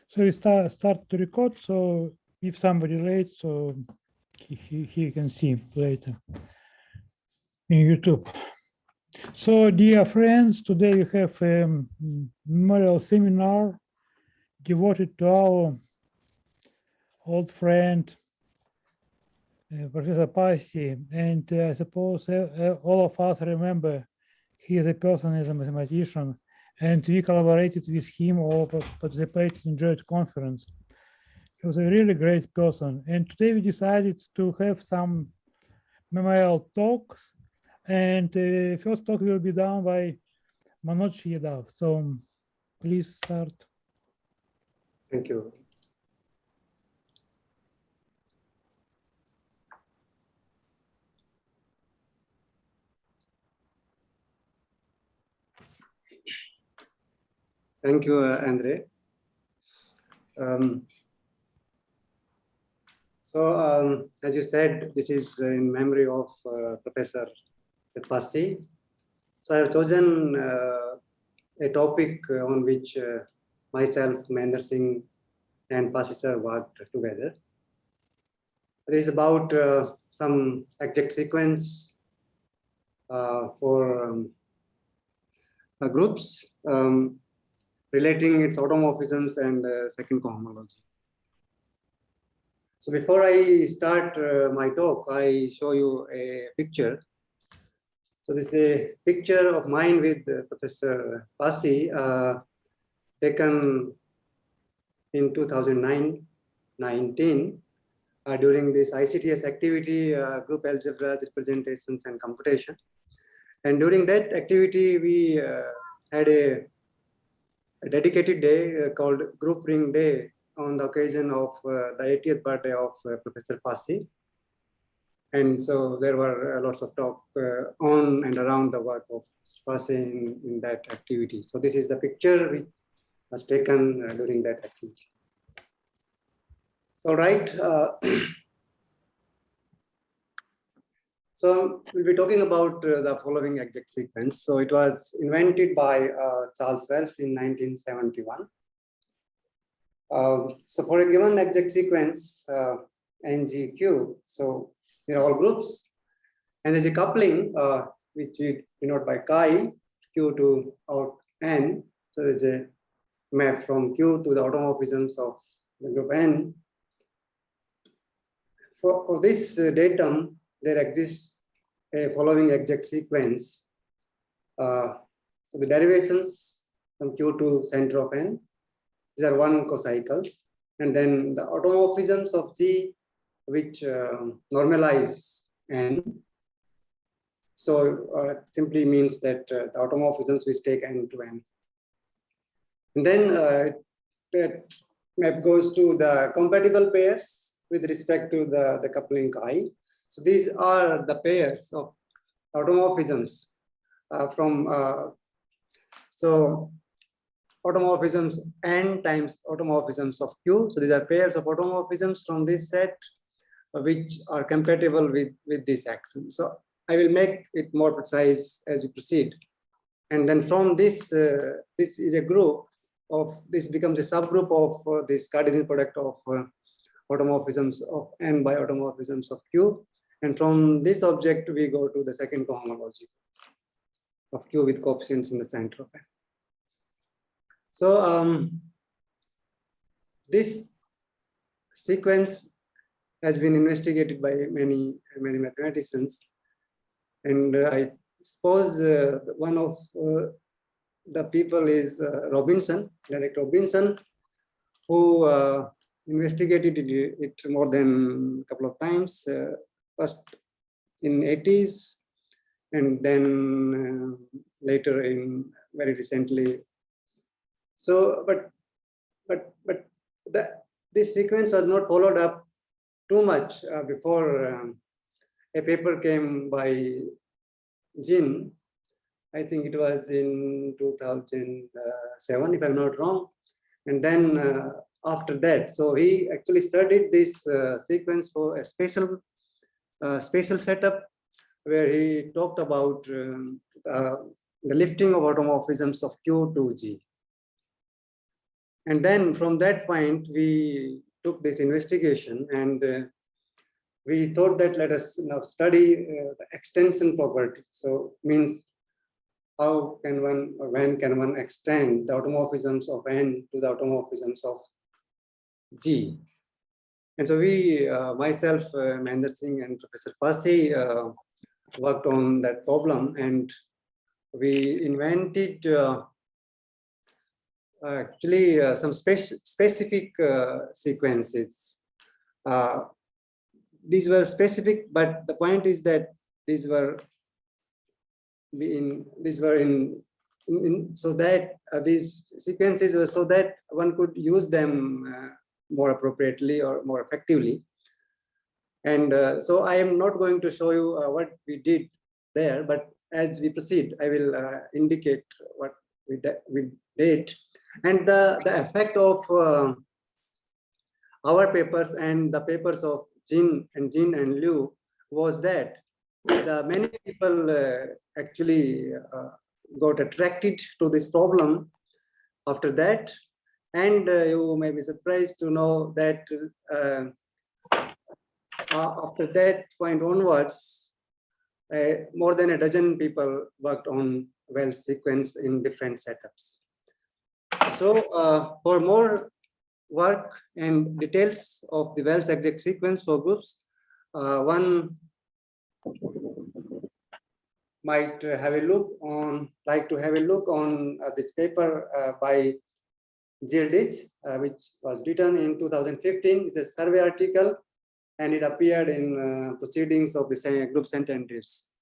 So we start to record. So if somebody late, so he can see later in YouTube. So dear friends, today we have a memorial seminar devoted to our old friend, Professor Passi. And I suppose all of us remember he is a person as a mathematician, and we collaborated with him or participated in joint conference. He was a really great person. And today we decided to have some memorial talks. And first talk will be done by Manoj Yadav. So please start. Thank you. Thank you, Andre. As you said, this is in memory of Professor Passi. So I have chosen a topic on which myself, Mahendra Singh, and Passi sir worked together. It is about some exact sequence for groups relating its automorphisms and second cohomology. So before I start my talk, I show you a picture. So this is a picture of mine with Professor Passi, taken in 2019 during this ICTS activity, group algebras, representations, and computation. And during that activity, we had a dedicated day called Group Ring Day on the occasion of the 80th birthday of Professor Passi. And so there were lots of talk on and around the work of Passi in that activity. So this is the picture which was taken during that activity. So right, so we'll be talking about the following exact sequence. So it was invented by Charles Wells in 1971. So for a given exact sequence, NGQ, so they're all groups, and there's a coupling which we denote by chi, Q to out N. So there's a map from Q to the automorphisms of the group N. For this datum, there exists a following exact sequence. So the derivations from Q to center of N, these are 1 cocycles, and then the automorphisms of G, which normalize N. So it simply means that the automorphisms which take N to N. And then that map goes to the compatible pairs with respect to the coupling chi. So these are the pairs of automorphisms from automorphisms N times automorphisms of Q. So these are pairs of automorphisms from this set which are compatible with this action. So I will make it more precise as we proceed. And then from this, this is a group of, this becomes a subgroup of this Cartesian product of automorphisms of N by automorphisms of Q. And from this object, we go to the second cohomology of Q with coefficients in the center of N. So this sequence has been investigated by many mathematicians, and I suppose one of the people is Robinson, Derek Robinson, who investigated it more than a couple of times. First in 80s, and then later in very recently. So, this sequence was not followed up too much before a paper came by Jin. I think it was in 2007, if I'm not wrong. And then after that, so he actually studied this sequence for a spatial setup, where he talked about the lifting of automorphisms of Q to G. And then from that point, we took this investigation, and we thought that let us now study the extension property. So means how can one, or when can one extend the automorphisms of N to the automorphisms of G? And so we, myself, Mahendra Singh and Professor Passi worked on that problem, and we invented actually some specific sequences. These were specific, but the point is that these were so that these sequences were so that one could use them more appropriately or more effectively. And so I am not going to show you what we did there, but as we proceed, I will indicate what we did. And the effect of our papers and the papers of Jin and Liu was that many people actually got attracted to this problem after that. And you may be surprised to know that after that point onwards, more than a dozen people worked on Wells sequence in different setups. So for more work and details of the Wells exact sequence for groups, one might have a look on, this paper by Gildich, which was written in 2015. It's a survey article, and it appeared in proceedings of the group sententives.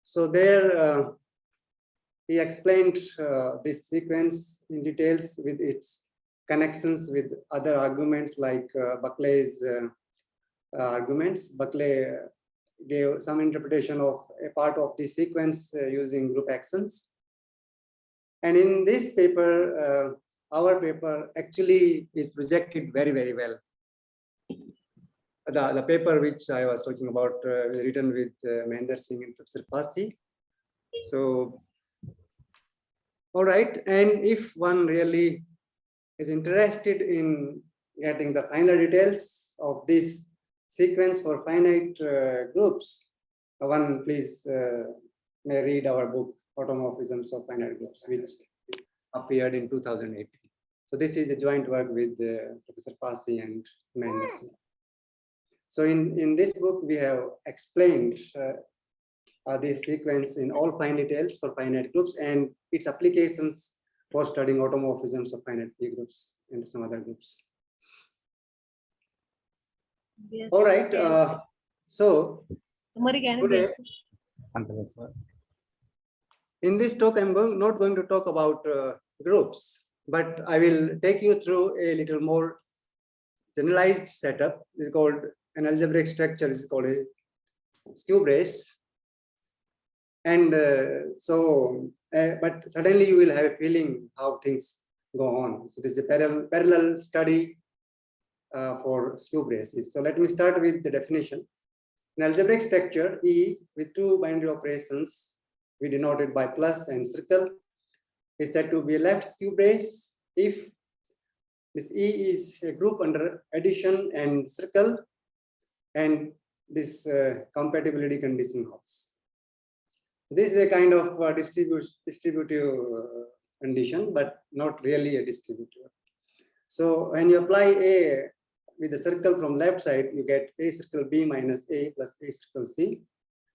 So there he explained this sequence in details with its connections with other arguments like Buckley's arguments. Buckley gave some interpretation of a part of the sequence using group actions. And in this paper, our paper actually is projected very, very well. The paper which I was talking about was written with Mahendra Singh and Professor Passi. So, all right, and if one really is interested in getting the finer details of this sequence for finite groups, one please may read our book, Automorphisms of Finite Groups, which appeared in 2018. So this is a joint work with Professor Passi and Mahendra Singh. So in this book, we have explained this sequence in all fine details for finite groups and its applications for studying automorphisms of finite P groups and some other groups. Yes, all right. So today, in this talk, I'm not going to talk about groups, but I will take you through a little more generalized setup. It's called an algebraic structure. Is called a skew brace. And but suddenly you will have a feeling how things go on. So this is a parallel study for skew braces. So let me start with the definition. An algebraic structure E with two binary operations, we denoted by plus and circle, is said to be a left skew brace if this E is a group under addition and circle, and this compatibility condition holds. This is a kind of distributive condition, but not really a distributive. So when you apply A with the circle from left side, you get A circle B minus A plus A circle C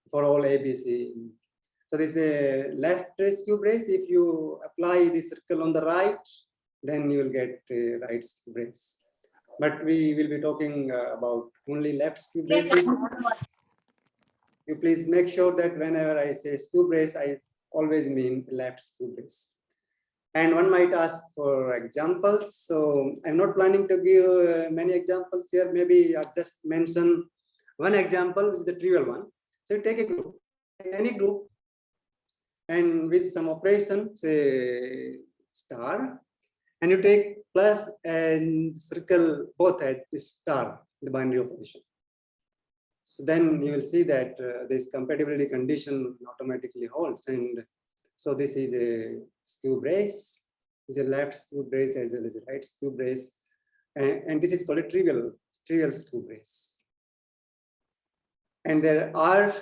for all A, B, C. So this is a left skew brace. If you apply the circle on the right, then you will get a right skew brace. But we will be talking about only left skew braces. You please make sure that whenever I say skew brace, I always mean left skew brace. And one might ask for examples. So I'm not planning to give many examples here. Maybe I'll just mention one example, which is the trivial one. So you take a group, any group, and with some operation, say star, and you take plus and circle both at star, the binary operation. So then you will see that this compatibility condition automatically holds. And so this is a skew brace. is a left skew brace as well as a right skew brace, and this is called a trivial skew brace. And there are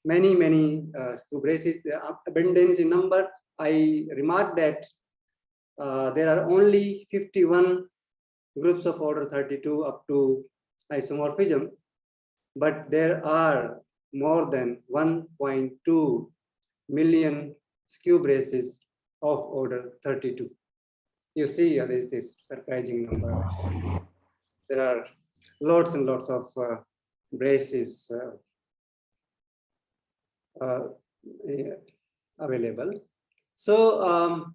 many skew braces. The abundance in number. I remarked that there are only 51 groups of order 32 up to isomorphism, but there are more than 1.2 million skew braces of order 32. You see, this is surprising number. There are lots and lots of braces available. So,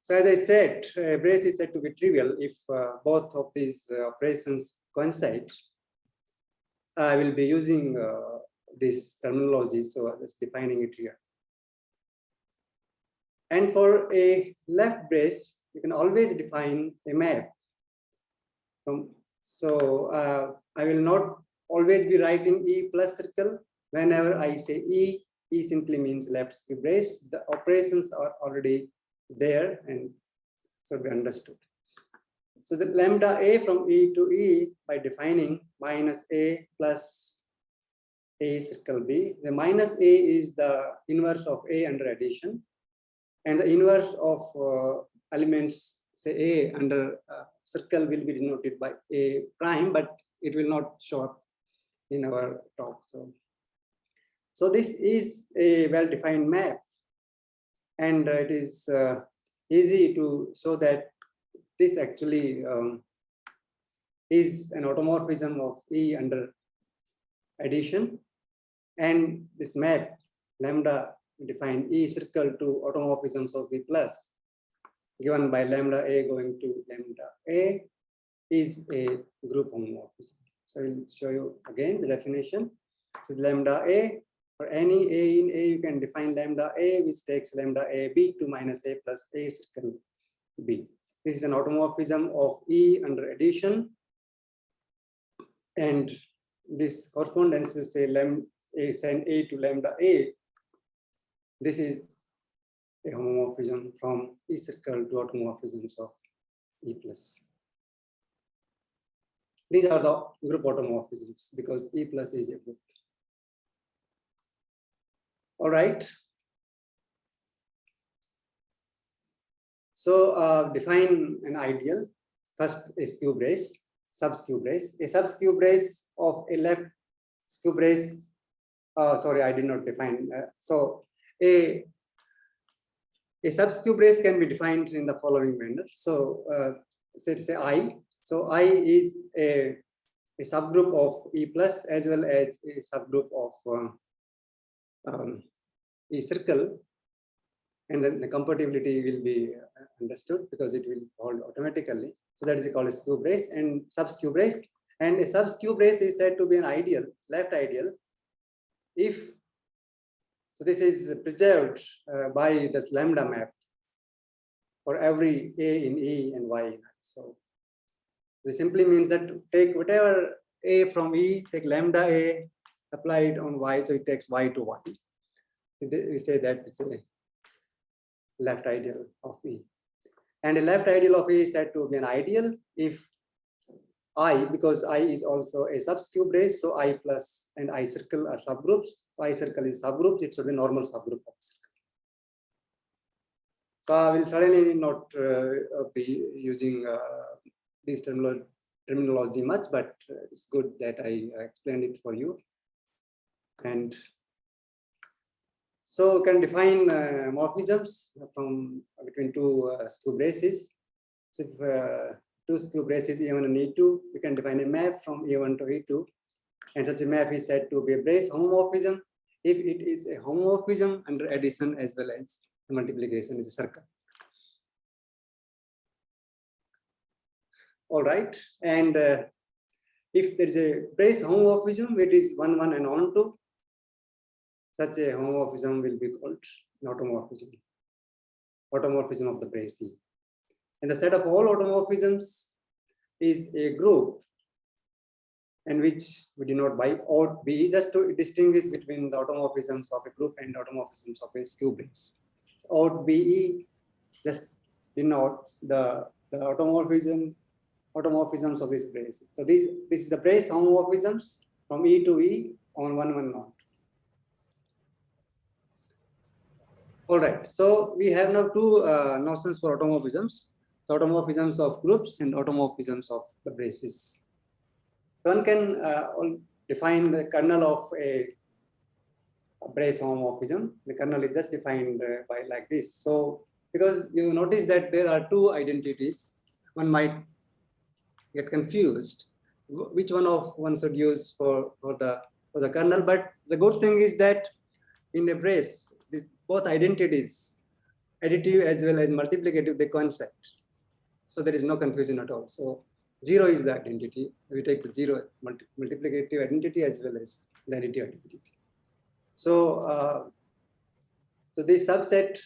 so as I said, a brace is said to be trivial if both of these operations coincide. I will be using this terminology, so I'm just defining it here. And for a left brace, you can always define a map. So I will not always be writing E plus circle. Whenever I say E simply means left skew brace. The operations are already there and so be understood. So the lambda A from E to E by defining minus A plus A circle B. The minus A is the inverse of A under addition, and the inverse of elements say A under circle will be denoted by A prime, but it will not show up in our talk. So this is a well-defined map, and it is easy to show that this actually is an automorphism of E under addition, and this map lambda define E circle to automorphisms of B plus given by lambda A going to lambda A is a group homomorphism. So I will show you again the definition. So lambda A, for any A in A, you can define lambda A, which takes lambda A B to minus A plus A circle B. This is an automorphism of E under addition, and this correspondence will say lambda A send A to lambda A. This is a homomorphism from E circle to automorphisms of E plus. These are the group automorphisms because E plus is a group. All right. So define an ideal. First, a skew brace, sub-skew brace. A sub-skew brace of a left skew brace. Sorry, I did not define. So a sub-skew brace can be defined in the following manner. So say I. So I is a subgroup of E plus as well as a subgroup of E circle, and then the compatibility will be understood because it will hold automatically. So that is called a skew brace and sub-skew brace. And a sub-skew brace is said to be an ideal, left ideal, if so this is preserved by this lambda map for every A in E and Y in I. So this simply means that take whatever A from E, take lambda A, apply it on Y, so it takes Y to Y. We say that it's a left ideal of E. And a left ideal of E is said to be an ideal if I, because I is also a sub-skew brace, so I plus and I circle are subgroups. So I circle is subgroup, it should be normal subgroup of circle. So I will certainly not be using this terminology much, but it's good that I explained it for you. And so can define morphisms from between two skew braces. So if two skew braces E1 and E2, we can define a map from E1 to E2, and such a map is said to be a brace homomorphism if it is a homomorphism under addition as well as multiplication is a circle. All right, and if there is a brace homomorphism, it is 1, 1 and on to, such a homomorphism will be called an automorphism of the brace E. And the set of all automorphisms is a group, and which we denote by odd BE, just to distinguish between the automorphisms of a group and automorphisms of a skew brace. Odd BE just denotes the automorphisms of this brace. So this is the brace homomorphisms from E to E on 1, 1 node. All right, so we have now two notions for automorphisms: the automorphisms of groups and automorphisms of the braces. One can define the kernel of a brace homomorphism. The kernel is just defined by like this. So because you notice that there are two identities, one might get confused which one should use for the kernel. But the good thing is that in a brace, both identities, additive as well as multiplicative, they coincide. So there is no confusion at all. So 0 is the identity. We take the 0 as multiplicative identity as well as the additive identity. So, so this subset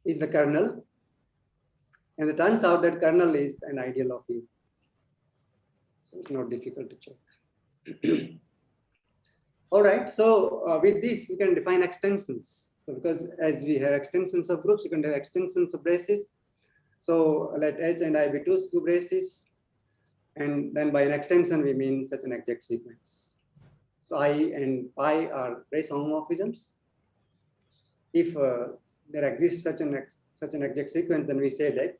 is the kernel, and it turns out that kernel is an ideal of E. So it's not difficult to check. All right, so with this, we can define extensions. So because as we have extensions of groups, you can have extensions of braces. So let H and I be two skew braces. And then by an extension, we mean such an exact sequence. So I and pi are brace homomorphisms. If there exists such an exact sequence, then we say that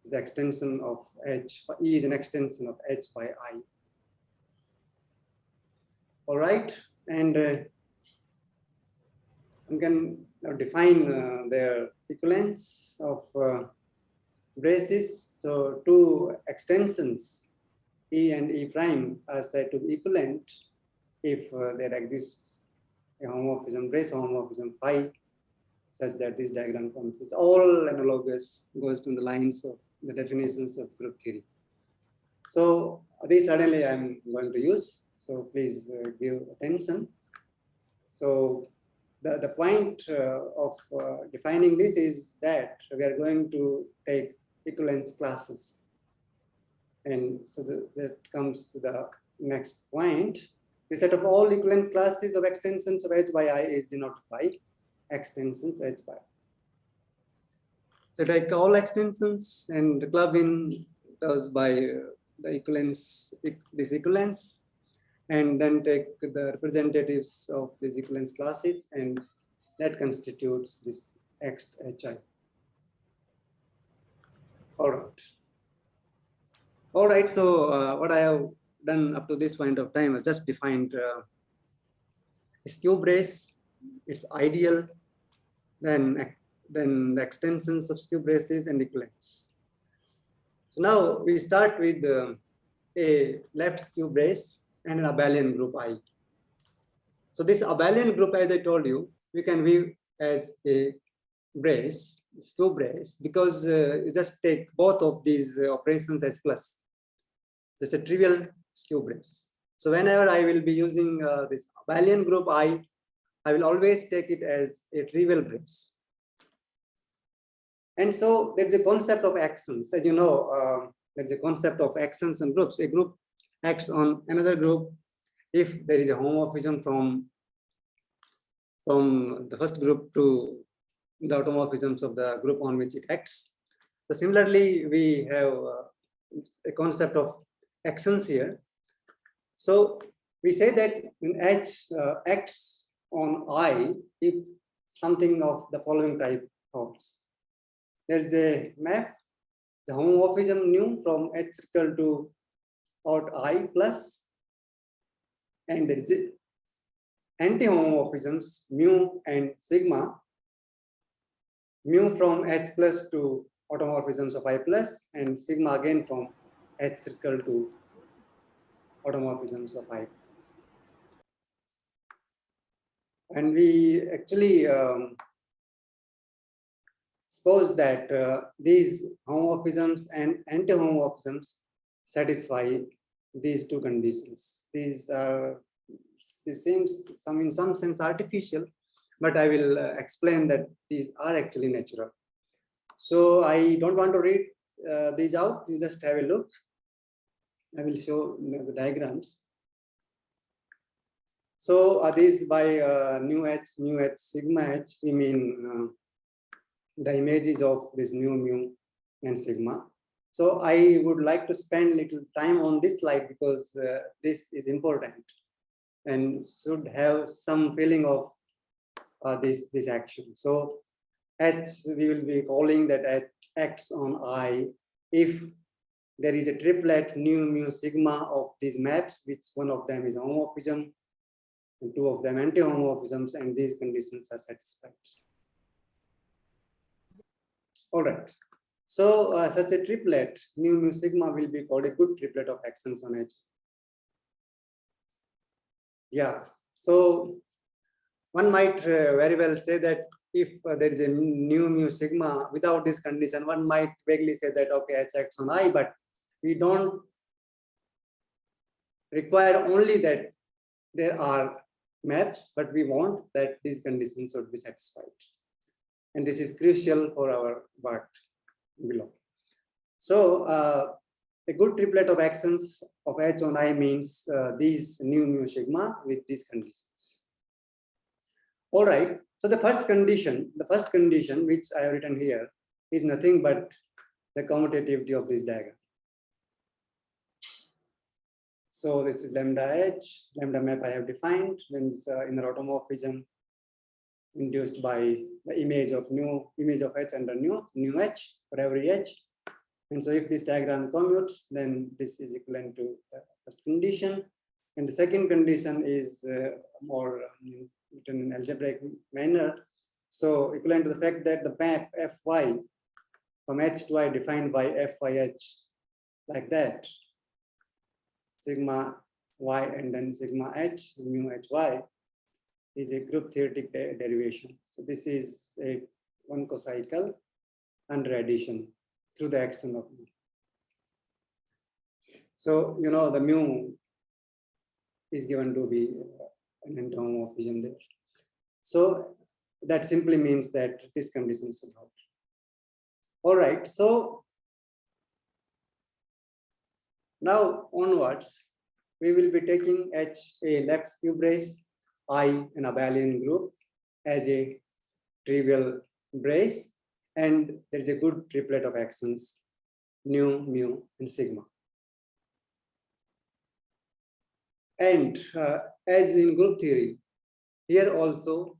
the extension of H, E is an extension of H by I. All right, and we can define their equivalence of braces. So two extensions, E and E prime, are said to be equivalent if there exists a homomorphism, brace homomorphism phi, such that this diagram comes. It's all analogous, goes to the lines of the definitions of group theory. So this certainly I'm going to use. So please give attention. So the point of defining this is that we are going to take equivalence classes. And so that comes to the next point. The set of all equivalence classes of extensions of H by I is denoted by extensions H by. So take all extensions and club in those by the equivalence, this equivalence, and then take the representatives of these equivalence classes, and that constitutes this XHI. All right. All right, so what I have done up to this point of time, I've just defined a skew brace, its ideal, then the extensions of skew braces and equivalence. So now we start with a left skew brace and an abelian group I. So this abelian group, as I told you, we can view as a brace, skew brace, because you just take both of these operations as plus. So it's a trivial skew brace. So whenever I will be using this abelian group I will always take it as a trivial brace. And so there's a concept of actions. As you know, there's a concept of actions and groups. A group acts on another group if there is a homomorphism from the first group to the automorphisms of the group on which it acts. So similarly, we have a concept of actions here. So we say that in H acts on I if something of the following type holds. There's a map, the homomorphism nu from H circle to out I plus, and there is a anti-homomorphisms mu and sigma, mu from H plus to automorphisms of I plus, and sigma again from H circle to automorphisms of I plus. And we actually suppose that these homomorphisms and anti-homomorphisms satisfy these two conditions. These seems in some sense artificial, but I will explain that these are actually natural. So I don't want to read these out, you just have a look. I will show the diagrams. So this by mu h, sigma h, we mean the images of this mu and sigma. So I would like to spend little time on this slide because this is important and should have some feeling of this action. So H, we will be calling that H acts on I if there is a triplet mu sigma of these maps, which one of them is homomorphism and two of them anti-homomorphisms, and these conditions are satisfied. All right. So such a triplet mu sigma will be called a good triplet of actions on H. Yeah. So one might very well say that if there is a mu sigma without this condition, one might vaguely say that okay, H acts on I, but we don't require only that there are maps, but we want that these conditions should be satisfied. And this is crucial for our work below. So a good triplet of actions of H on I means these mu sigma with these conditions. All right. So the first condition which I have written here is nothing but the commutativity of this diagram. So this is lambda H, lambda map I have defined, then this inner automorphism induced by the image of H under nu H for every H. And so if this diagram commutes, then this is equivalent to the first condition. And the second condition is more written in algebraic manner. So equivalent to the fact that the map Fy from H to I defined by Fyh like that, sigma y and then sigma h, mu hy, is a group theoretic derivation. So this is a one cocycle under addition through the action of mu. So you know the mu is given to be an anti-homomorphism there. So that simply means that this condition is hold. All right. So now onwards, we will be taking H a left cube brace, I an abelian group as a trivial brace, and there is a good triplet of actions, nu, mu, and sigma. And as in group theory, here also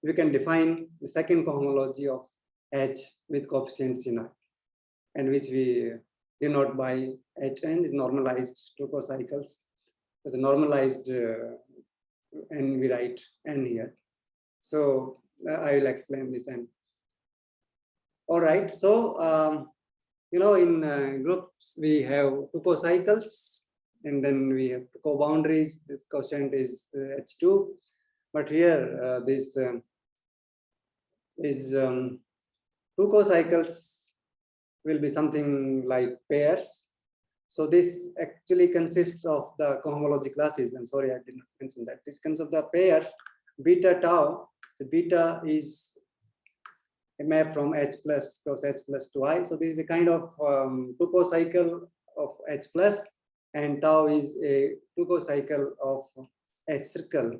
we can define the second cohomology of H with coefficients in I, and which we denote by Hn is normalized to cocycles. With a normalized and we write n here. So I will explain this n. All right. So you know, in groups we have two cocycles, and then we have co-boundaries. This quotient is H2, but here this is two cocycles will be something like pairs. So this actually consists of the cohomology classes. I'm sorry, I did not mention that. This consists of the pairs beta tau. The beta is a map from H plus cross H plus to I. So this is a kind of two cocycle of H plus, and tau is a two cocycle of H circle,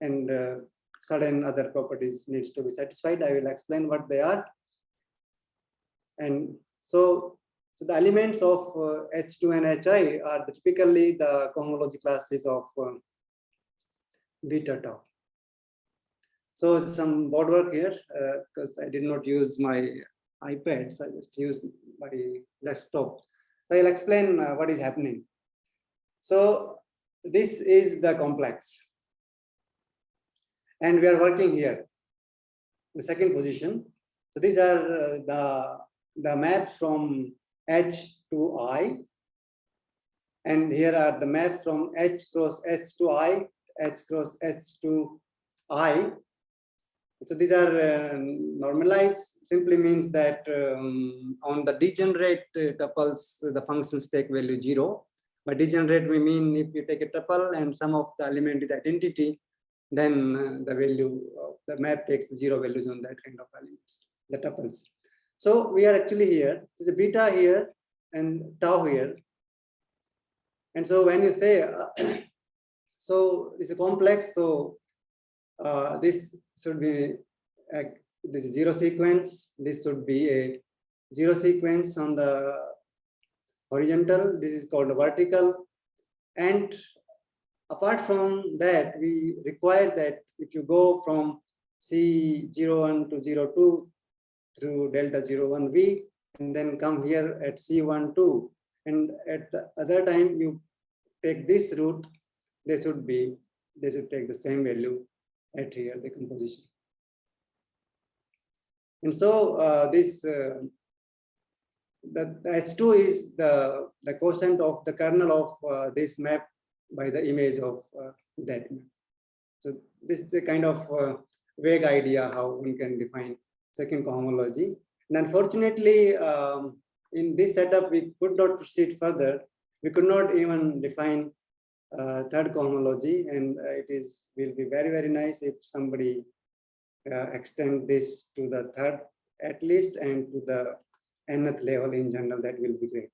and certain other properties needs to be satisfied. I will explain what they are. And so the elements of H2 and Hi are typically the cohomology classes of beta tau. So some board work here because I did not use my iPad, so I just used my desktop. So I'll explain what is happening. So this is the complex, and we are working here, the second position. So these are the maps from H to I, and here are the maps from H cross H to I, H cross H to I. So these are normalized, simply means that on the degenerate tuples, the functions take value 0. By degenerate, we mean if you take a tuple and some of the element is identity, then the value of the map takes 0 values on that kind of elements, the tuples. So we are actually here, there's a beta here and tau here. And so when you say, so it's a complex, so this should be this zero sequence. This should be a zero sequence on the horizontal. This is called vertical. And apart from that, we require that if you go from C01 to 02 through delta 01V, and then come here at C12, and at the other time you take this route, they should take the same value at here, the decomposition. And so the H2 is the quotient of the kernel of this map by the image of that map. So this is a kind of vague idea how one can define second cohomology. And unfortunately, in this setup, we could not proceed further. We could not even define third cohomology, and will be very, very nice if somebody extend this to the third at least, and to the nth level in general. That will be great.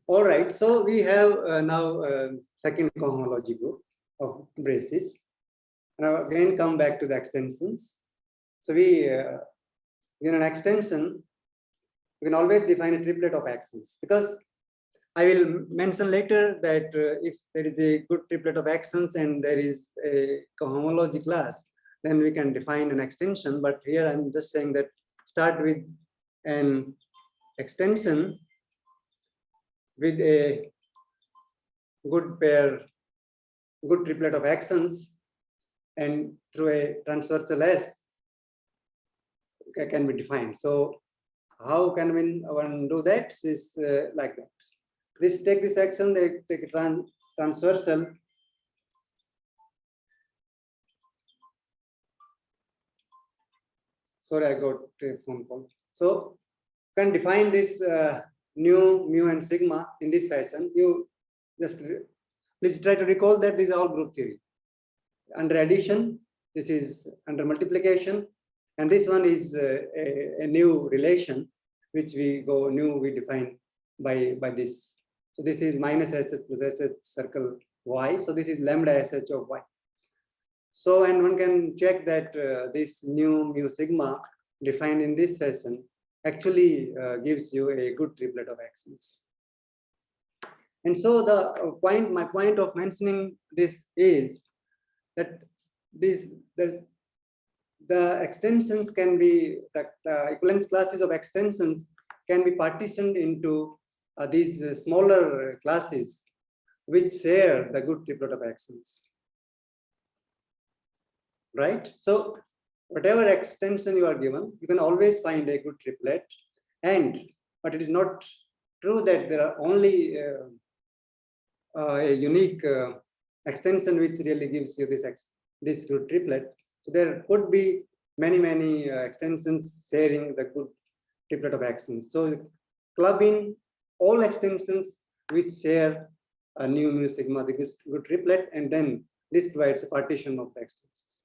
All right, so we have now second cohomology group of braces. Now again, come back to the extensions. So we, in an extension, we can always define a triplet of actions, because I will mention later that if there is a good triplet of actions and there is a cohomology class, then we can define an extension. But here I'm just saying that start with an extension with a good triplet of actions, and through a transversal S can be defined. So how can one do that? Is like that. Take this action, they take a transversal. Sorry, I got a phone call. So can define this nu, mu, and sigma in this fashion. You just please try to recall that this is all group theory. Under addition, this is under multiplication, and this one is a new relation, which we define by this. So this is minus SH plus SH circle Y. So this is lambda SH of Y. So, and one can check that this nu, mu, sigma defined in this fashion actually gives you a good triplet of actions. And so my point of mentioning this is that the extensions can be, the equivalence classes of extensions can be partitioned into these smaller classes which share the good triplet of actions. Right? So whatever extension you are given, you can always find a good triplet. But it is not true that there are only a unique extension which really gives you this good triplet. So there could be many extensions sharing the good triplet of actions. So club in all extensions which share a nu, mu, sigma, the good triplet, and then this provides a partition of the extensions.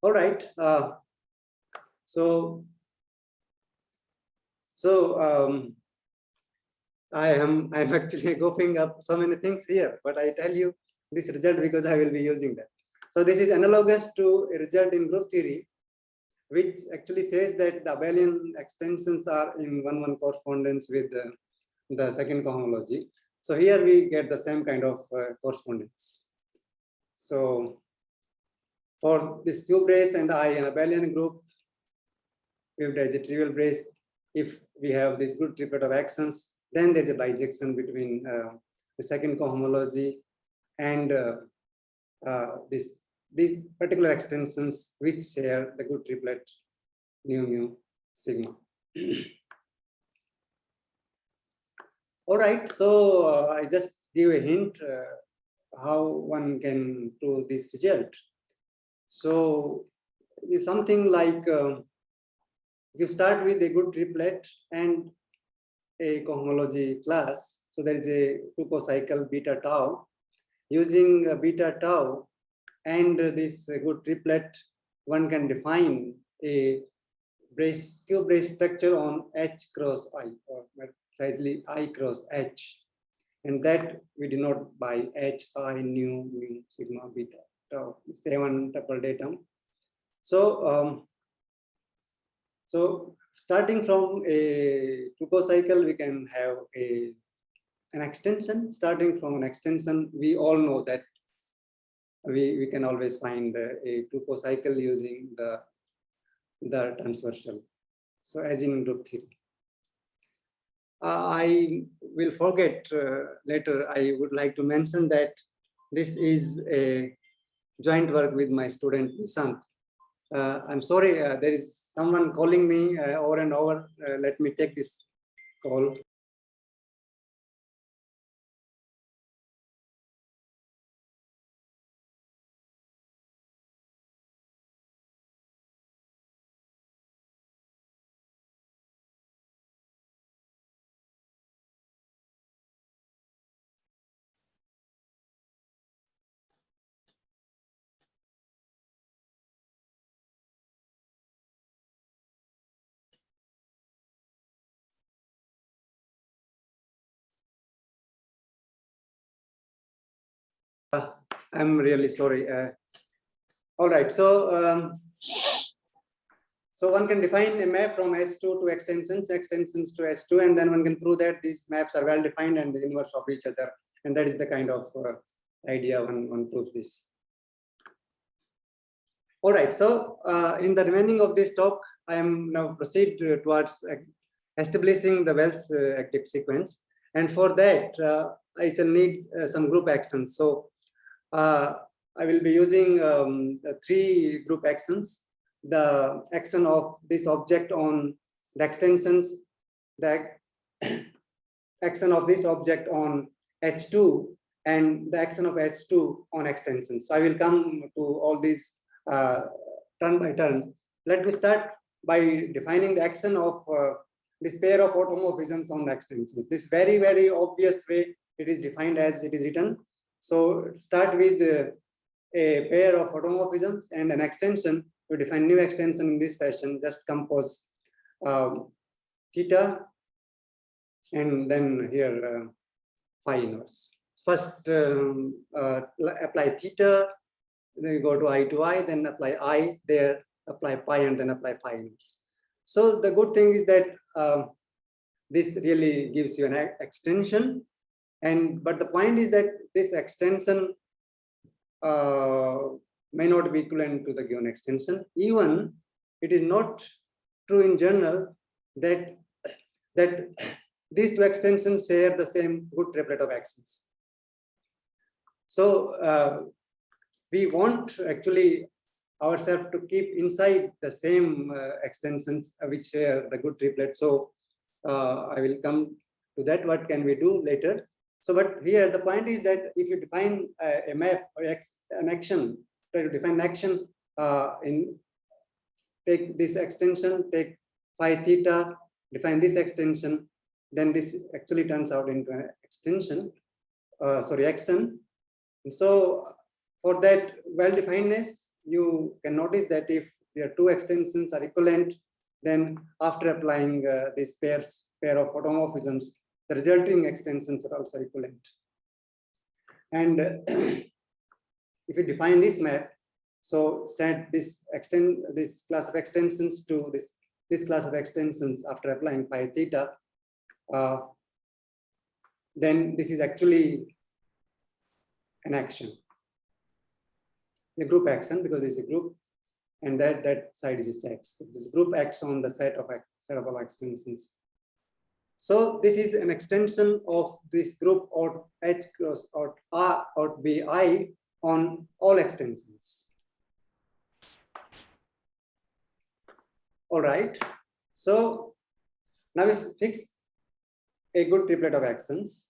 All right. I'm actually goofing up so many things here, but I tell you this result because I will be using that. So this is analogous to a result in group theory, which actually says that the abelian extensions are in 1:1 correspondence with the second cohomology. So here we get the same kind of correspondence. So for this Q brace and I, an abelian group, if there is a trivial brace, if we have this good triplet of actions, then there's a bijection between the second cohomology and these particular extensions which share the good triplet nu, mu, sigma. All right, so I just give a hint how one can do this result. So it's something like you start with a good triplet and a cohomology class. So there is a 2 cycle beta tau. Using beta tau and this good triplet, one can define a cube brace structure on H cross I, or precisely I cross H, and that we denote by H I nu sigma beta tau 7 tuple datum. So so starting from a Foucault cycle, we can have an extension. Starting from an extension, we all know that we can always find a Foucault cycle using the transversal. So as in group theory. I will forget later. I would like to mention that this is a joint work with my student Nishant. I'm sorry, there is someone calling me over and over. Let me take this call. I'm really sorry. All right, so so one can define a map from S2 to extensions to S2, and then one can prove that these maps are well defined and the inverse of each other, and that is the kind of idea one proves this. All right, so in the remaining of this talk, I am now proceed towards establishing the Wells exact sequence, and for that I shall need some group actions. So I will be using 3 group actions. The action of this object on the extensions, the action of this object on H2, and the action of H2 on extensions. So I will come to all these turn by turn. Let me start by defining the action of this pair of automorphisms on the extensions. This very, very obvious way it is defined as it is written. So start with a pair of automorphisms and an extension. We define new extension in this fashion. Just compose theta and then here phi inverse. First apply theta, then we go to I to I, then apply I there, apply pi, and then apply phi inverse. So the good thing is that this really gives you an extension, but the point is that this extension may not be equivalent to the given extension. Even it is not true in general that these 2 extensions share the same good triplet of actions. So we want actually ourselves to keep inside the same extensions which share the good triplet. So I will come to that. What can we do later? So, but here the point is that if you define a map or an action, try to define an action take this extension, take phi theta, define this extension, then this actually turns out into an extension, action. And so for that well-definedness, you can notice that if their 2 extensions are equivalent, then after applying this pair of automorphisms, the resulting extensions are also equivalent. And if you define this map, so set this class of extensions to this class of extensions after applying phi theta, then this is actually an action, a group action, because this is a group, and that side is a set. So this group acts on the set of all extensions. So this is an extension of this group or H cross or R or BI on all extensions. All right. So now we fix a good triplet of actions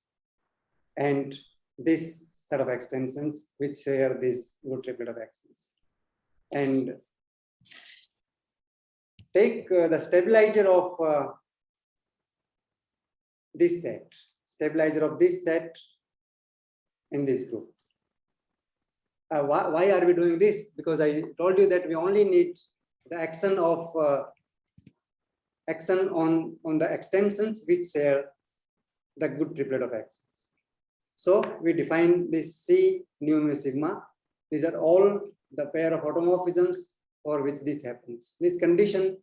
and this set of extensions which share this good triplet of actions. And take the stabilizer of this set, stabilizer of this set in this group. Why are we doing this? Because I told you that we only need the action of action on the extensions which share the good triplet of actions. So we define this C nu mu sigma. These are all the pair of automorphisms for which this happens. This condition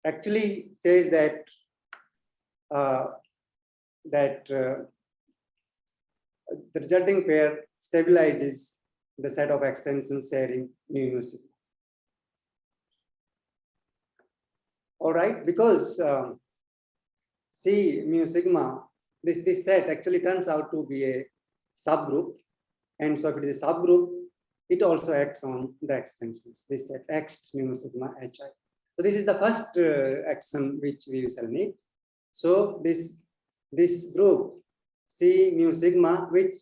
actually says that the resulting pair stabilizes the set of extensions sharing nu mu sigma. All right, because C mu sigma, this set actually turns out to be a subgroup, and so if it is a subgroup, it also acts on the extensions. This set X nu sigma Hi. So this is the first action which we shall need. So this group C mu sigma, which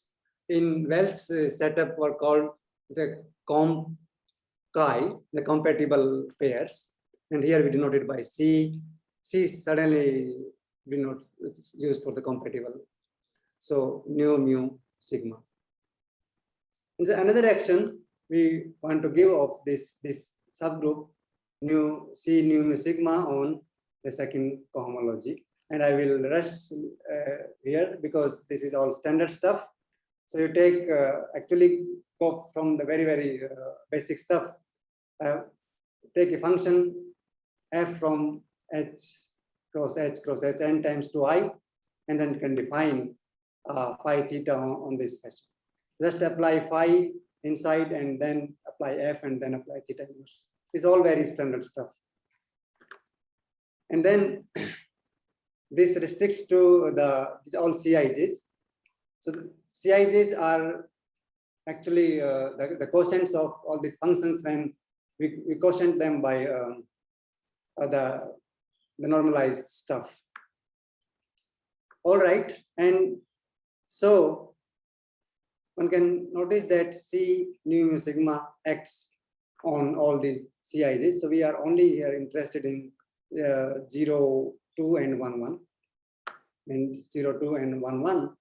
in Wells setup were called the COM-chi, the compatible pairs, and here we denote it by C. C suddenly denotes it's used for the compatible. So nu mu sigma. And so another action we want to give of this subgroup nu C nu mu sigma on the second cohomology. And I will rush here because this is all standard stuff. So you take actually go from the very basic stuff. Take a function f from h cross h n times 2I, and then you can define phi theta on this fashion. Just apply phi inside and then apply f and then apply theta inverse. It's all very standard stuff. And then this restricts to all Cij's. So the Cij's are actually the quotients of all these functions when we quotient them by the normalized stuff. All right, and so one can notice that C nu mu sigma acts on all these Cij's. So we are only here interested in 0, 2, and 1, 1, and 0, 2, and 1, 1.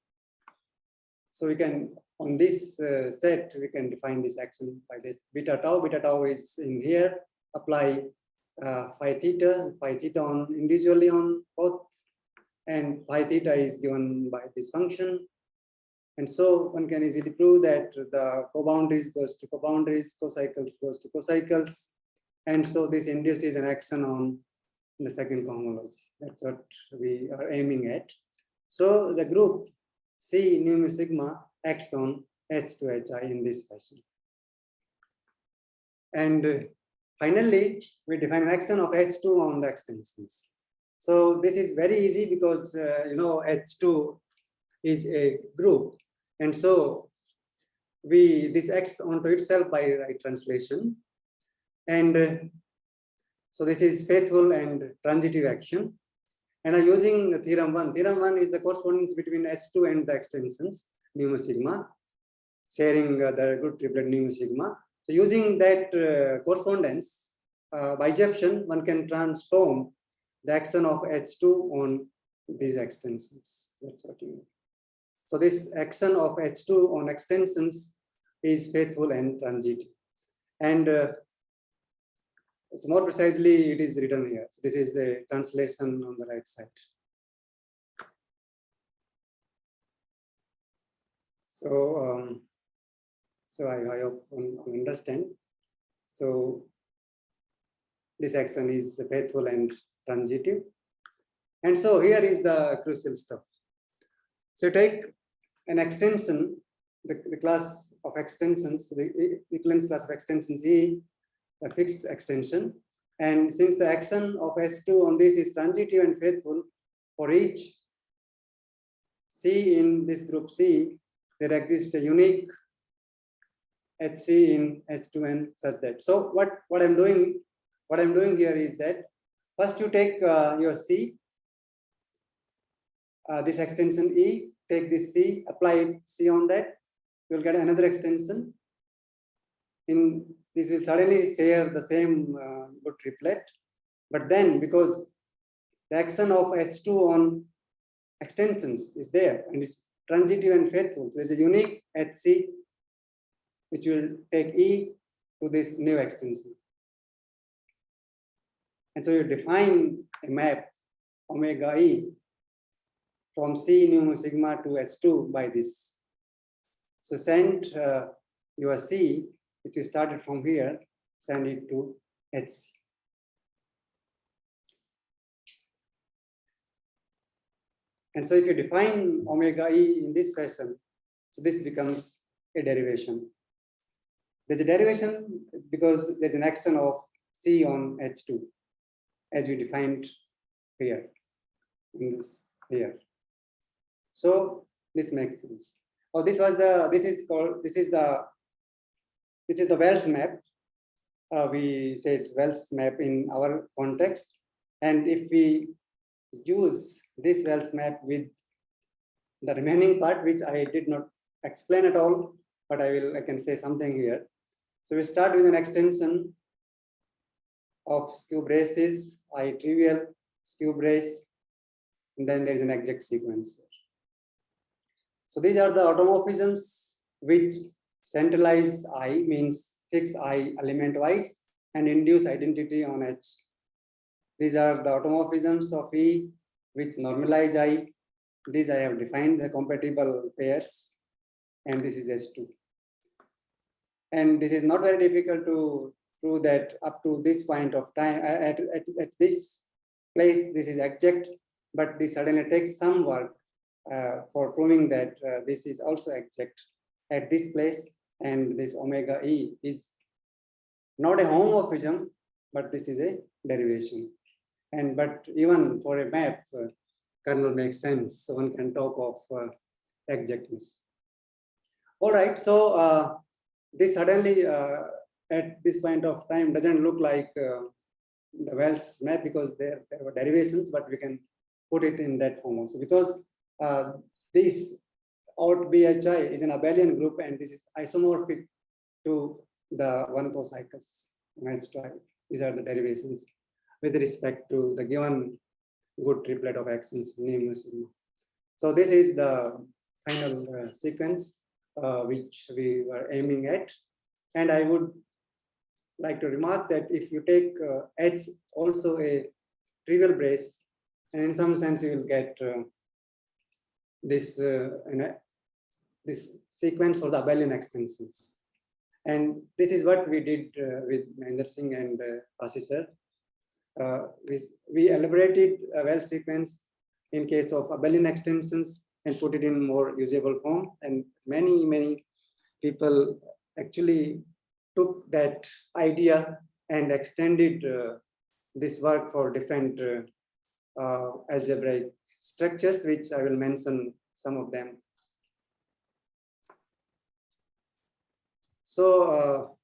So we can, on this set, we can define this action by this beta tau. Beta tau is in here. Apply phi theta on individually on both, and phi theta is given by this function. And so one can easily prove that the coboundaries goes to coboundaries, cocycles goes to cocycles, and so this induces an action on the second cohomology. That's what we are aiming at. So the group C nu mu sigma acts on H to Hi in this fashion. And finally, we define an action of H2 on the extensions. So this is very easy because H2 is a group, and so this acts onto itself by right translation. And so this is faithful and transitive action. And I'm using the theorem 1. Theorem 1 is the correspondence between H2 and the extensions nu mu sigma, sharing the good triplet nu mu sigma. So using that correspondence, bijection, one can transform the action of H2 on these extensions. That's what you mean. So this action of H2 on extensions is faithful and transitive. And so more precisely, it is written here. So this is the translation on the right side. So, I hope you understand. So this action is faithful and transitive. And so here is the crucial stuff. So take an extension, the class of extensions, the equivalence class of extensions E, a fixed extension. And since the action of S2 on this is transitive and faithful, for each C in this group C, there exists a unique HC in H2n such that. So what I'm doing here is that first you take your C, this extension E, take this C, apply C on that, you'll get another extension. This will suddenly share the same good triplet, but then because the action of H2 on extensions is there and it's transitive and faithful, so there's a unique HC which will take E to this new extension. And so you define a map omega E from C nu sigma to H2 by this. So send your C, which you started from here, send it to H. And so if you define omega E in this fashion, so this becomes a derivation. There's a derivation because there's an action of C on H2, as we defined here, in this here. So this makes sense. Oh, this is the Wells map. We say it's Wells map in our context. And if we use this Wells map with the remaining part, which I did not explain at all, but I can say something here. So we start with an extension of skew braces, I trivial skew brace, and then there is an exact sequence. So these are the automorphisms which centralize I, means fix I element wise, and induce identity on H. These are the automorphisms of E which normalize I. These I have defined the compatible pairs, and this is S2. And this is not very difficult to prove that up to this point of time, at this place, this is exact, but this suddenly takes some work for proving that this is also exact at this place, and this omega E is not a homomorphism, but this is a derivation. And but even for a map, kernel makes sense, so one can talk of exactness. All right, so this suddenly at this point of time doesn't look like the Wells map because there were derivations, but we can put it in that form also, because this out BHI is an abelian group, and this is isomorphic to the one cocycles matched. These are the derivations with respect to the given good triplet of actions nu sigma. So this is the final sequence which we were aiming at. And I would like to remark that if you take H also a trivial brace, and in some sense you will get this this sequence for the abelian extensions. And this is what we did with Inder Singh and Passi sir. We elaborated a Wells sequence in case of abelian extensions and put it in more usable form. And many people actually took that idea and extended this work for different algebraic structures, which I will mention some of them. So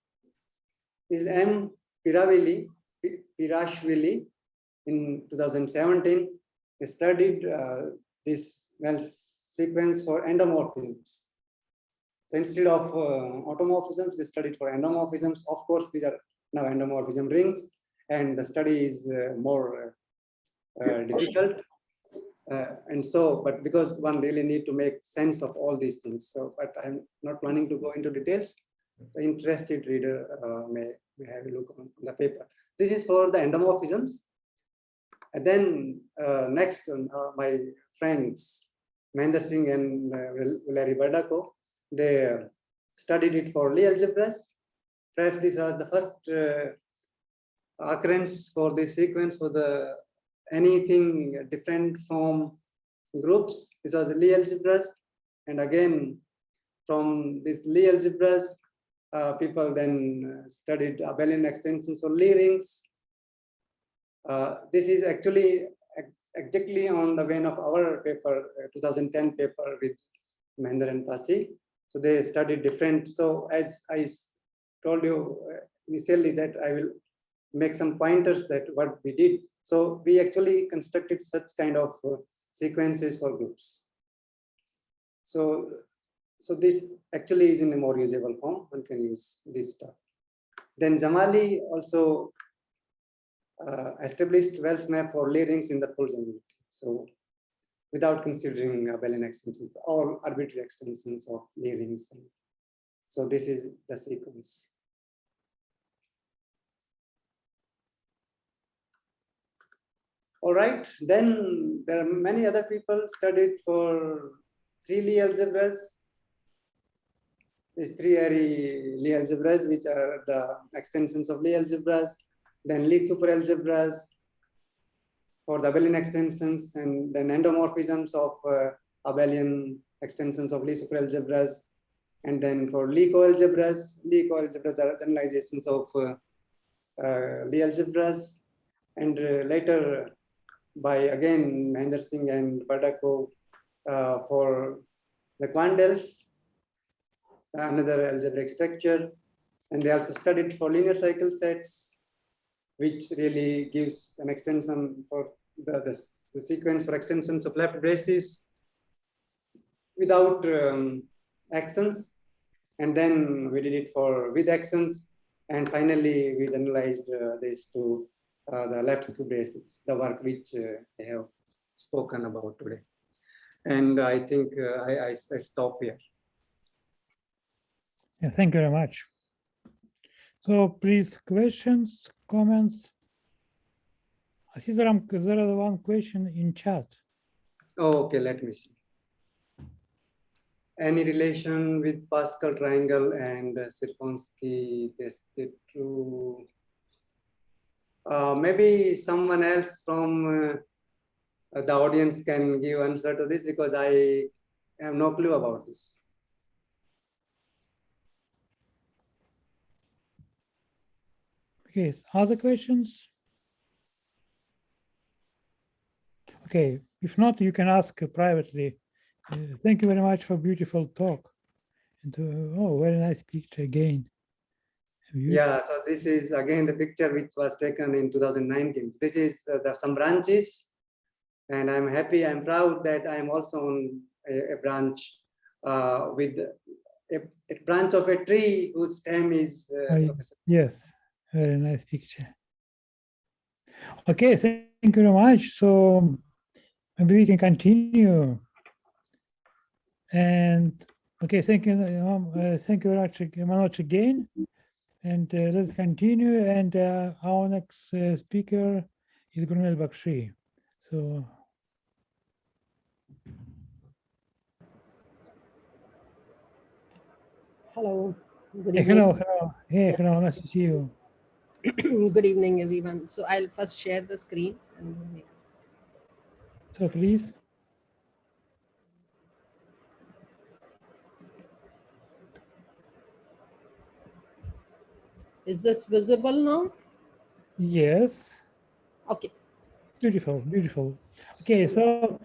this is M. Pirashvili in 2017 studied this Wells sequence for endomorphisms. So instead of automorphisms, they studied for endomorphisms. Of course, these are now endomorphism rings, and the study is more difficult. And so, but because one really need to make sense of all these things. So, but I'm not planning to go into details. The interested reader may have a look on the paper. This is for the endomorphisms. And then next, my friends, Inder Singh and Larry Bardako, they studied it for Lie algebras. Perhaps this was the first occurrence for this sequence for the anything different from groups. This was Lie algebras. And again, from this Lie algebras, people then studied abelian extensions for Lie rings. This is actually exactly on the vein of our paper, 2010 paper with Inder and Passi. So they studied different. So as I told you initially that I will make some pointers that what we did. So we actually constructed such kind of sequences for groups. So this actually is in a more usable form. One can use this stuff. Then Jamali also established Wells map for Lie rings in the full generality. So without considering abelian extensions, all arbitrary extensions of Lie rings. So this is the sequence. All right, then there are many other people studied for 3 Lie algebras. These 3 airy Lie algebras, which are the extensions of Lie algebras, then Lie superalgebras for the abelian extensions, and then endomorphisms of abelian extensions of Lie superalgebras, and then for Lie coalgebras are generalizations of Lie algebras, and later by again Mahendra Singh and Bardakov for the quandels, another algebraic structure, and they also studied for linear cycle sets, which really gives an extension for the sequence for extensions of left braces without actions, and then we did it for with actions, and finally we generalized this to the left skew braces, the work which I have spoken about today. And I think I stop here. Yeah, thank you very much. So please, questions, comments? I see there is one question in chat. Oh, okay, let me see. Any relation with Pascal triangle and Sierpinski tested true? Maybe someone else from the audience can give answer to this, because I have no clue about this. Okay, other questions? Okay, if not, you can ask privately. Thank you very much for beautiful talk. And oh, very nice picture again. Yeah, so this is again the picture which was taken in 2019. This is some branches, and I'm happy, I'm proud that I'm also on a branch with a branch of a tree whose stem is yes, very nice picture. Okay, thank you very much. So maybe we can continue. And okay, thank you very much, Manoj, again. And let's continue. And our next speaker is Gurmil Bakshi. So. Hello. Good Hey, evening. hello. Hey, hello. Nice to see you. Good evening, everyone. So I'll first share the screen. And then so please. Is this visible now? Yes. Okay. Beautiful, beautiful. Okay, so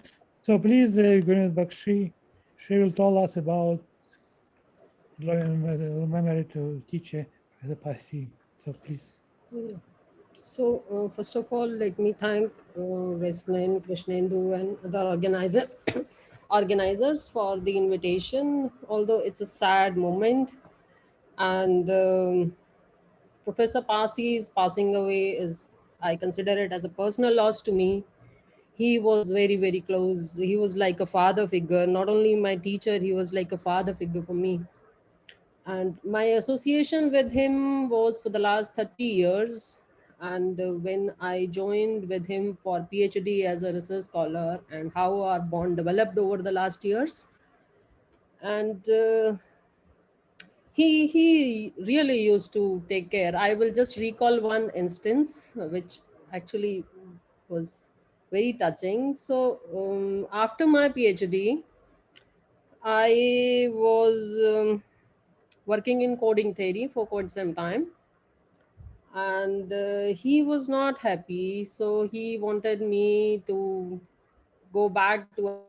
please, Gurmil Bakshi, she will tell us about memory to teacher the Passi. So please. Yeah. So first of all, let me thank Westline, Krishnendu, and other organizers for the invitation. Although it's a sad moment, and Professor Passi is passing away I consider it as a personal loss to me. He was very, very close. He was like a father figure. Not only my teacher, he was like a father figure for me. And my association with him was for the last 30 years. And when I joined with him for PhD as a research scholar, and how our bond developed over the last years. And he really used to take care. I will just recall one instance, which actually was very touching. So after my PhD, I was working in coding theory for quite some time, and he was not happy. So he wanted me to go back to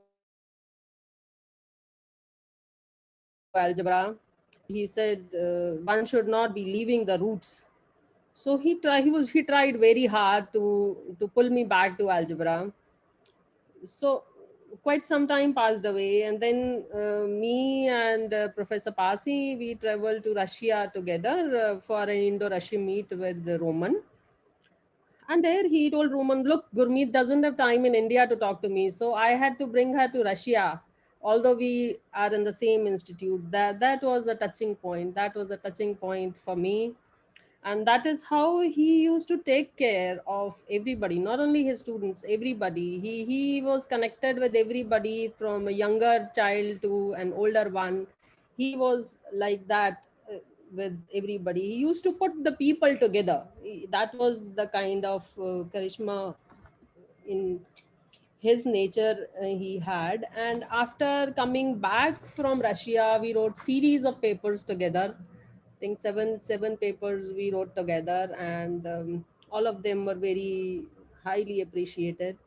algebra. He said one should not be leaving the roots. So he tried very hard to pull me back to algebra. So quite some time passed away, and then me and Professor Passi, we traveled to Russia together for an Indo-Russian meet with Roman. And there he told Roman, look, Gurmeet doesn't have time in India to talk to me, so I had to bring her to Russia, although we are in the same institute. That was a touching point. That was a touching point for me. And that is how he used to take care of everybody, not only his students, everybody. He was connected with everybody from a younger child to an older one. He was like that with everybody. He used to put the people together. That was the kind of charisma in his nature he had. And after coming back from Russia, we wrote series of papers together. I think seven papers we wrote together, and all of them were very highly appreciated.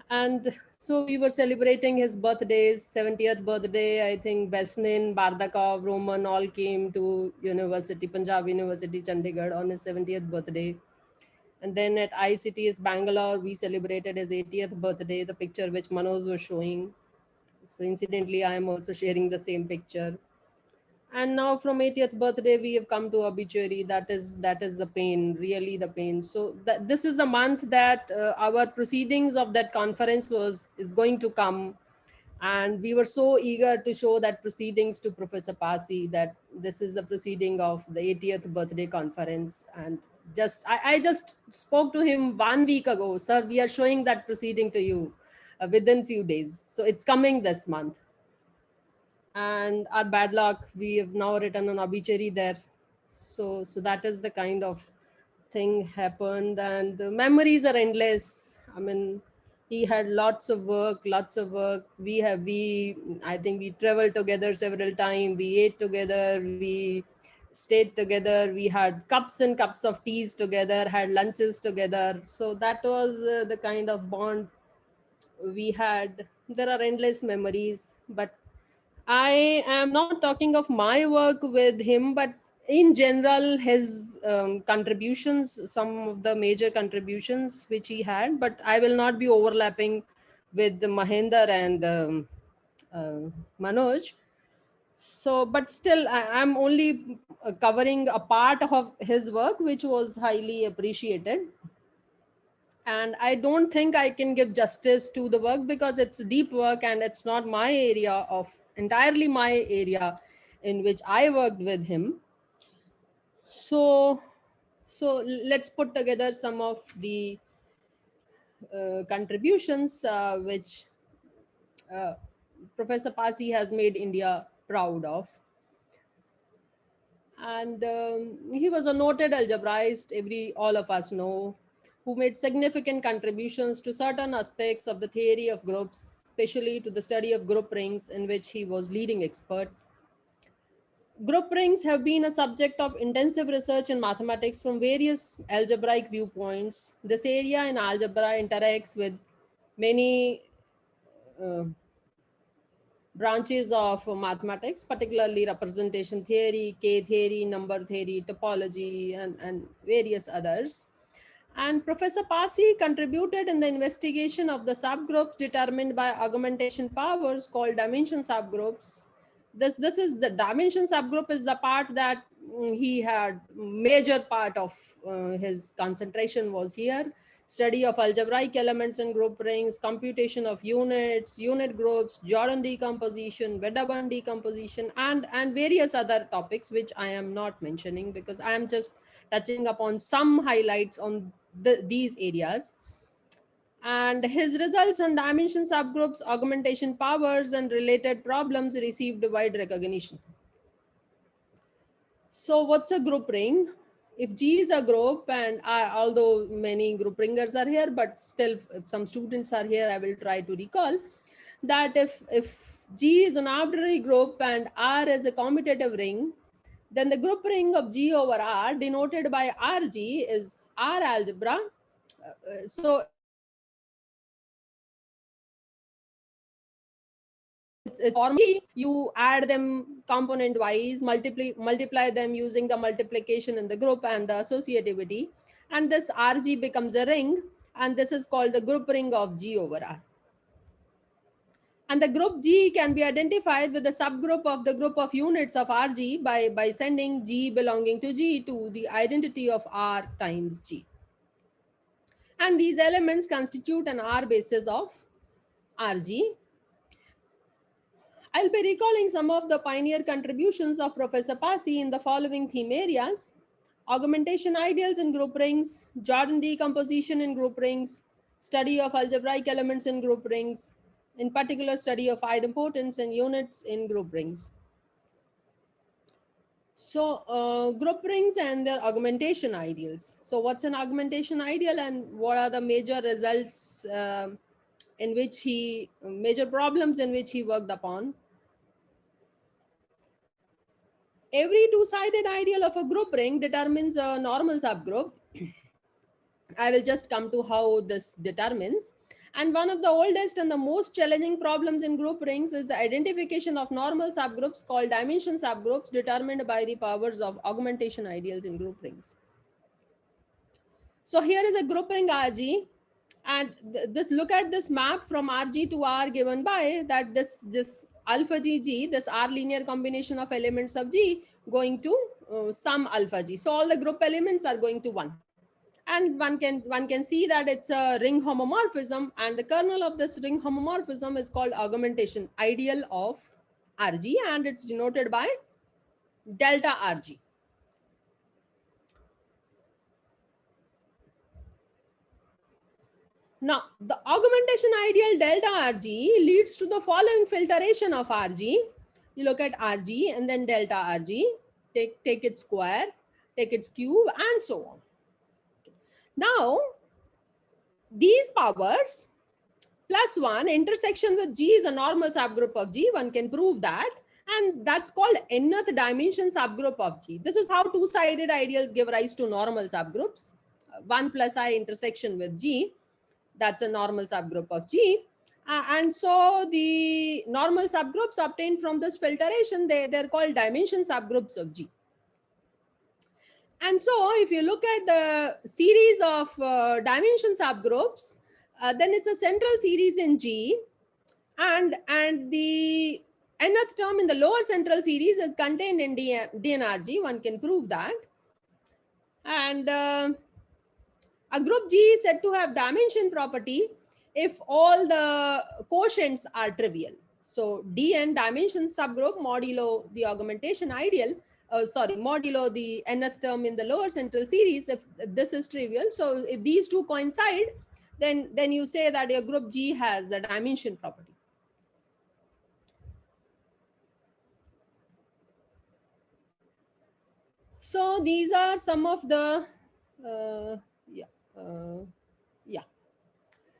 And so we were celebrating his birthdays, 70th birthday. I think Besnin, Bardakov, Roman all came to university, Punjab University, Chandigarh on his 70th birthday. And then at ICTS Bangalore, we celebrated his 80th birthday, the picture which Manoj was showing. So incidentally, I am also sharing the same picture. And now from 80th birthday, we have come to obituary. That is the pain, really the pain. So this is the month that our proceedings of that conference is going to come. And we were so eager to show that proceedings to Professor Passi, that this is the proceeding of the 80th birthday conference. And I just spoke to him 1 week ago, sir, we are showing that proceeding to you within few days. So it's coming this month. And our bad luck, we have now written an obituary there. So that is the kind of thing happened. And the memories are endless. I mean, he had lots of work. I think we traveled together several times. We ate together. We stayed together. We had cups and cups of teas together, had lunches together. So that was the kind of bond we had. There are endless memories, but I am not talking of my work with him, but in general, his contributions, some of the major contributions which he had, but I will not be overlapping with Mahendra and Manoj. So, but still, I'm only covering a part of his work, which was highly appreciated. And I don't think I can give justice to the work because it's deep work and it's not my area of entirely my area in which I worked with him. So let's put together some of the contributions which uh, Professor Passi has made India proud of. And he was a noted algebraist, all of us know, who made significant contributions to certain aspects of the theory of groups, especially to the study of group rings, in which he was leading expert. Group rings have been a subject of intensive research in mathematics from various algebraic viewpoints. This area in algebra interacts with many branches of mathematics, particularly representation theory, K theory, number theory, topology, and various others. And Professor Passi contributed in the investigation of the subgroups determined by augmentation powers called dimension subgroups. This is the dimension subgroup is the part that he had major part of his concentration was here. Study of algebraic elements and group rings, computation of units, unit groups, Jordan decomposition, Wedderburn decomposition, and various other topics which I am not mentioning because I am just touching upon some highlights on these areas. And his results on dimension subgroups, augmentation powers, and related problems received wide recognition. So what's a group ring? If G is a group, and although many group ringers are here, but still if some students are here, I will try to recall that if G is an arbitrary group and R is a commutative ring, then the group ring of G over R denoted by RG is R algebra. So it's formally you add them component wise, multiply them using the multiplication in the group and the associativity, and this RG becomes a ring, and this is called the group ring of G over R. And the group G can be identified with the subgroup of the group of units of Rg by sending G belonging to G to the identity of R times G. And these elements constitute an R basis of Rg. I'll be recalling some of the pioneer contributions of Professor Passi in the following theme areas: augmentation ideals in group rings, Jordan decomposition in group rings, study of algebraic elements in group rings, in particular study of idempotents and units in group rings. So group rings and their augmentation ideals. So what's an augmentation ideal and what are the major results in which major problems in which he worked upon? Every two-sided ideal of a group ring determines a normal subgroup. I will just come to how this determines. And one of the oldest and the most challenging problems in group rings is the identification of normal subgroups called dimension subgroups determined by the powers of augmentation ideals in group rings. So here is a group ring RG, and this, look at this map from RG to R given by that this alpha G, this R linear combination of elements of G going to some alpha G. So all the group elements are going to 1. And one can see that it's a ring homomorphism, and the kernel of this ring homomorphism is called augmentation ideal of RG, and it's denoted by delta RG. Now, the augmentation ideal delta RG leads to the following filtration of RG. You look at RG and then delta RG, take its square, take its cube, and so on. Now, these powers plus 1 intersection with G is a normal subgroup of G. One can prove that. And that's called nth dimension subgroup of G. This is how two-sided ideals give rise to normal subgroups. 1 plus I intersection with G. That's a normal subgroup of G. And so the normal subgroups obtained from this filtration, they're called dimension subgroups of G. And so if you look at the series of dimension subgroups, then it's a central series in G, and the nth term in the lower central series is contained in DNRG. One can prove that. And a group G is said to have dimension property if all the quotients are trivial. So Dn dimension subgroup modulo the augmentation ideal, modulo the nth term in the lower central series if this is trivial. So if these two coincide, then you say that your group G has the dimension property. So these are some of the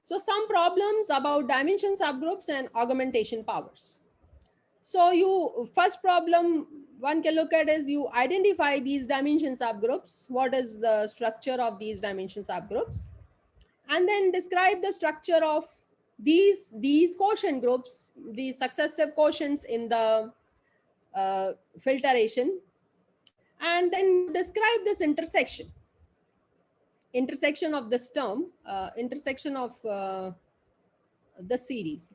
So some problems about dimension subgroups and augmentation powers. So first problem one can look at is you identify these dimension subgroups. What is the structure of these dimension subgroups? And then describe the structure of these quotient groups, the successive quotients in the filtration. And then describe this intersection of this term, intersection of the series,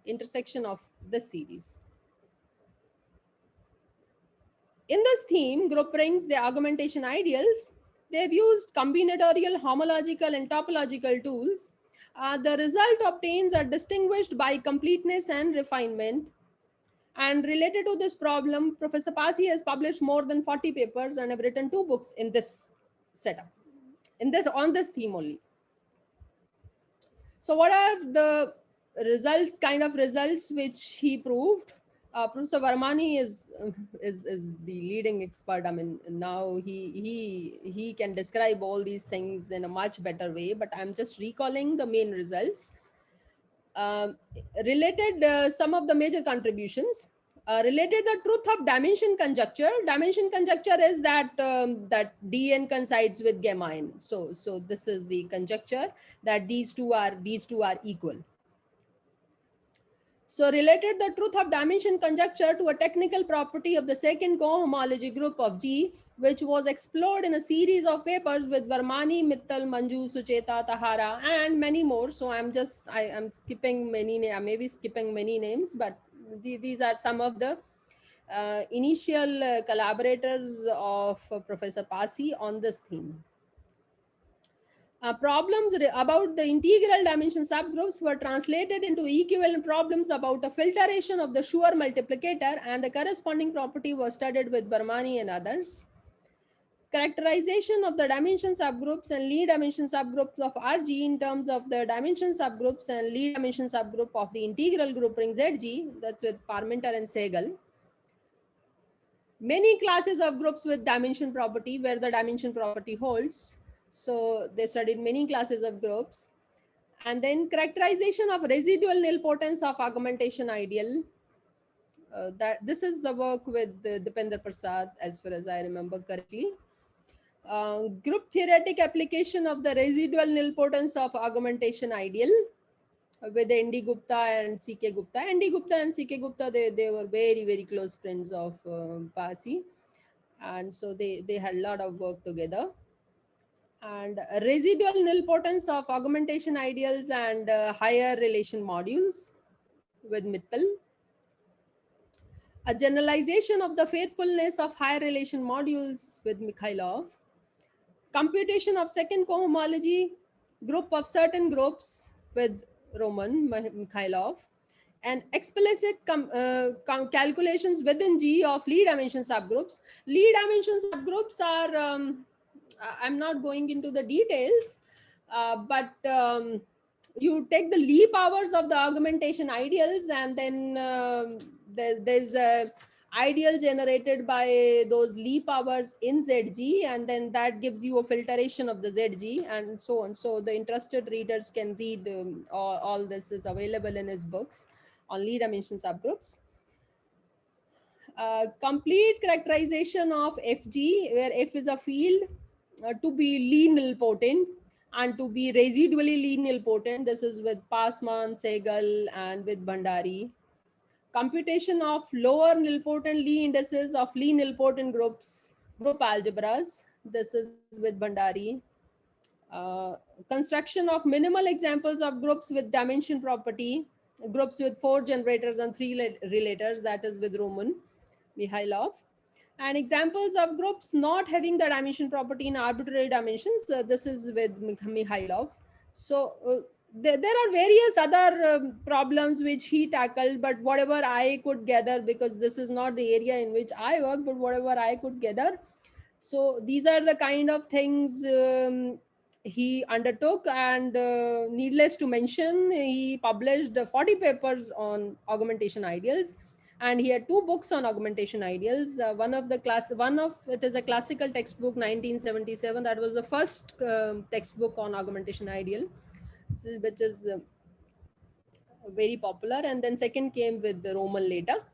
In this theme, group rings, the augmentation ideals, they've used combinatorial, homological, and topological tools. The result obtains are distinguished by completeness and refinement. And related to this problem, Professor Passi has published more than 40 papers and have written 2 books in this setup, on this theme only. So what are the kind of results which he proved? Professor Varmani is the leading expert. I mean, now he can describe all these things in a much better way, but I'm just recalling the main results. Related some of the major contributions. Related the truth of dimension conjecture. Dimension conjecture is that that Dn coincides with gamma n. So this is the conjecture that these two are equal. So related the truth of dimension conjecture to a technical property of the second cohomology group of G, which was explored in a series of papers with Varmani, Mittal, Manju, Sucheta, Tahara, and many more. So I'm skipping many, I may be skipping many names, but these are some of the initial collaborators of Professor Passi on this theme. Problems about the integral dimension subgroups were translated into equivalent problems about a filtration of the Schur multiplicator, and the corresponding property was studied with Barmani and others. Characterization of the dimension subgroups and Lie dimension subgroups of RG in terms of the dimension subgroups and Lie dimension subgroup of the integral group ring ZG, that's with Parmenter and Segal. Many classes of groups with dimension property where the dimension property holds. So they studied many classes of groups. And then characterization of residual nilpotence of augmentation ideal. That this is the work with Dipender Prasad, as far as I remember correctly. Group theoretic application of the residual nilpotence of augmentation ideal with N.D. Gupta and C.K. Gupta. N.D. Gupta and C.K. Gupta, they were very, very close friends of Passi. And so they had a lot of work together. And residual nilpotence of augmentation ideals and higher relation modules with Mittal. A generalization of the faithfulness of higher relation modules with Mikhailov. Computation of second cohomology group of certain groups with Roman Mikhailov, and explicit calculations within G of Lie dimension subgroups. Lie dimension subgroups are, I'm not going into the details, but you take the Lie powers of the augmentation ideals, and then there's a ideal generated by those Lie powers in ZG, and then that gives you a filtration of the ZG and so on. So the interested readers can read all this is available in his books on Lie dimension subgroups. Complete characterization of FG, where F is a field to be Lie nilpotent and to be residually Lie nilpotent. This is with Passman, Segal, and with Bhandari. Computation of lower nilpotent Lie indices of Lie nilpotent groups, group algebras. This is with Bhandari. Construction of minimal examples of groups with dimension property, groups with 4 generators and 3 relators, that is with Roman Mikhailov. And examples of groups not having the dimension property in arbitrary dimensions, this is with Mikhailov. So there are various other problems which he tackled, but whatever I could gather, because this is not the area in which I work, but whatever I could gather. So these are the kind of things he undertook, and needless to mention, he published 40 papers on augmentation ideals, and he had 2 books on augmentation ideals. One of it is a classical textbook, 1977. That was the first textbook on augmentation ideal, which is very popular. And then second came with the Roman later,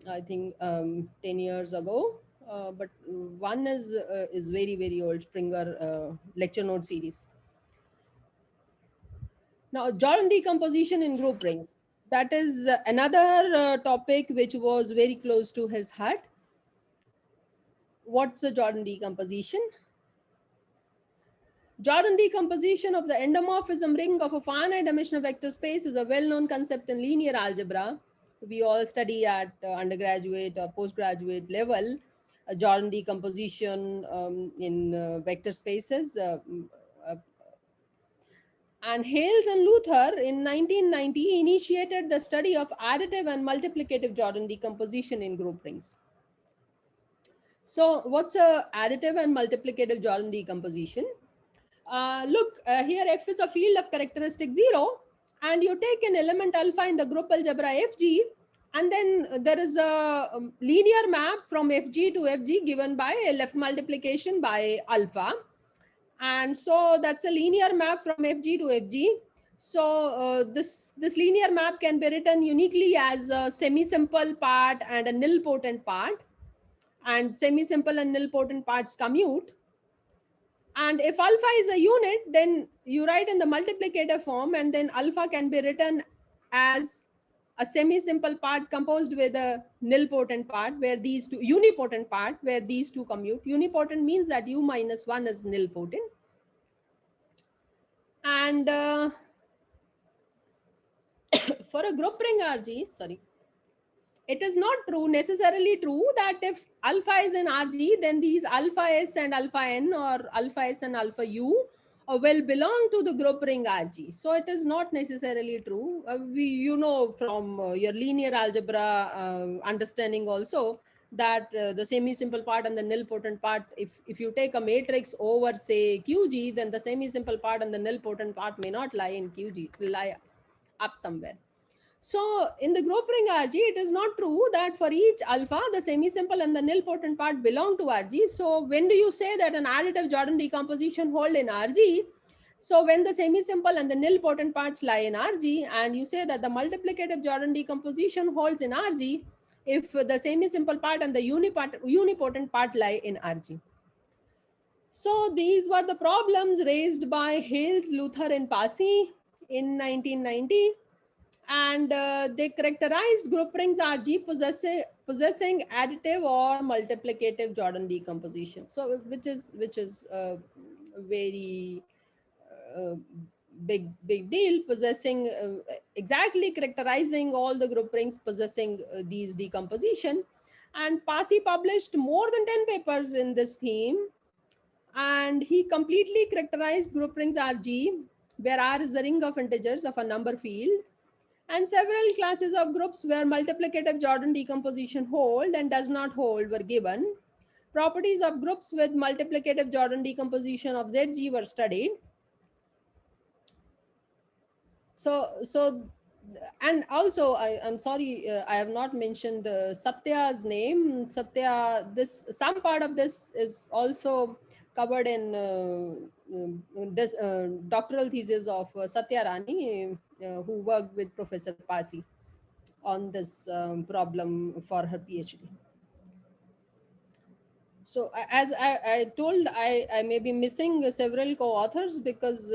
I think 10 years ago. But one is very, very old, Springer lecture note series. Now, Jordan decomposition in group rings. That is another topic which was very close to his heart. What's a Jordan decomposition? Jordan decomposition of the endomorphism ring of a finite dimensional vector space is a well-known concept in linear algebra. We all study at undergraduate or postgraduate level Jordan decomposition in vector spaces. And Hales and Luther in 1990 initiated the study of additive and multiplicative Jordan decomposition in group rings. So what's a additive and multiplicative Jordan decomposition? Look, here F is a field of characteristic 0, and you take an element alpha in the group algebra FG, and then there is a linear map from FG to FG given by a left multiplication by alpha. And so that's a linear map from FG to FG. So this linear map can be written uniquely as a semi-simple part and a nilpotent part, and semi-simple and nilpotent parts commute. And if alpha is a unit, then you write in the multiplicator form, and then alpha can be written as a semi-simple part composed with a nilpotent part where these two, unipotent part where these two commute. Unipotent means that u minus 1 is nilpotent. And for a group ring RG, sorry, it is not necessarily true that if alpha is in RG, then these alpha S and alpha N or alpha S and alpha U will belong to the group ring RG. So it is not necessarily true. You know from your linear algebra understanding also that the semi-simple part and the nilpotent part, if you take a matrix over say QG, then the semi-simple part and the nilpotent part may not lie in QG, lie up somewhere. So in the group ring RG, it is not true that for each alpha, the semi-simple and the nilpotent part belong to RG. So when do you say that an additive Jordan decomposition hold in RG? So when the semi-simple and the nilpotent parts lie in RG, and you say that the multiplicative Jordan decomposition holds in RG, if the semi-simple part and the unipotent part lie in RG. So these were the problems raised by Hales, Luther, and Passi in 1990. And they characterized group rings RG possessing additive or multiplicative Jordan decomposition. So which is very big deal, possessing exactly characterizing all the group rings possessing these decomposition. And Passi published more than 10 papers in this theme, and he completely characterized group rings RG, where R is the ring of integers of a number field, and several classes of groups where multiplicative Jordan decomposition hold and does not hold were given. Properties of groups with multiplicative Jordan decomposition of ZG were studied. So and also I'm sorry, I have not mentioned Satya's name. Satya, some part of this is also covered in this doctoral thesis of Satya Rani, who worked with Professor Passi on this problem for her PhD. So as I told, I may be missing several co-authors because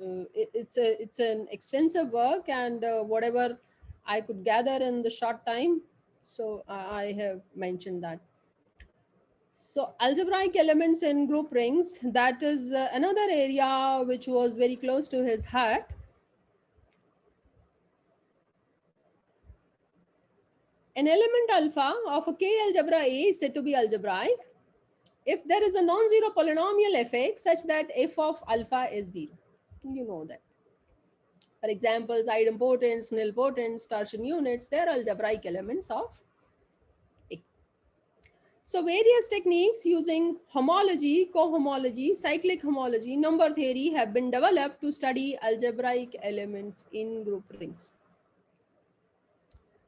it's an extensive work, and whatever I could gather in the short time, so I have mentioned that. So algebraic elements in group rings, that is another area which was very close to his heart. An element alpha of a K algebra A is said to be algebraic if there is a non-zero polynomial fx such that f of alpha is 0. You know that. For example, idempotents, nilpotents, torsion units, they are algebraic elements of A. So various techniques using homology, cohomology, cyclic homology, number theory have been developed to study algebraic elements in group rings.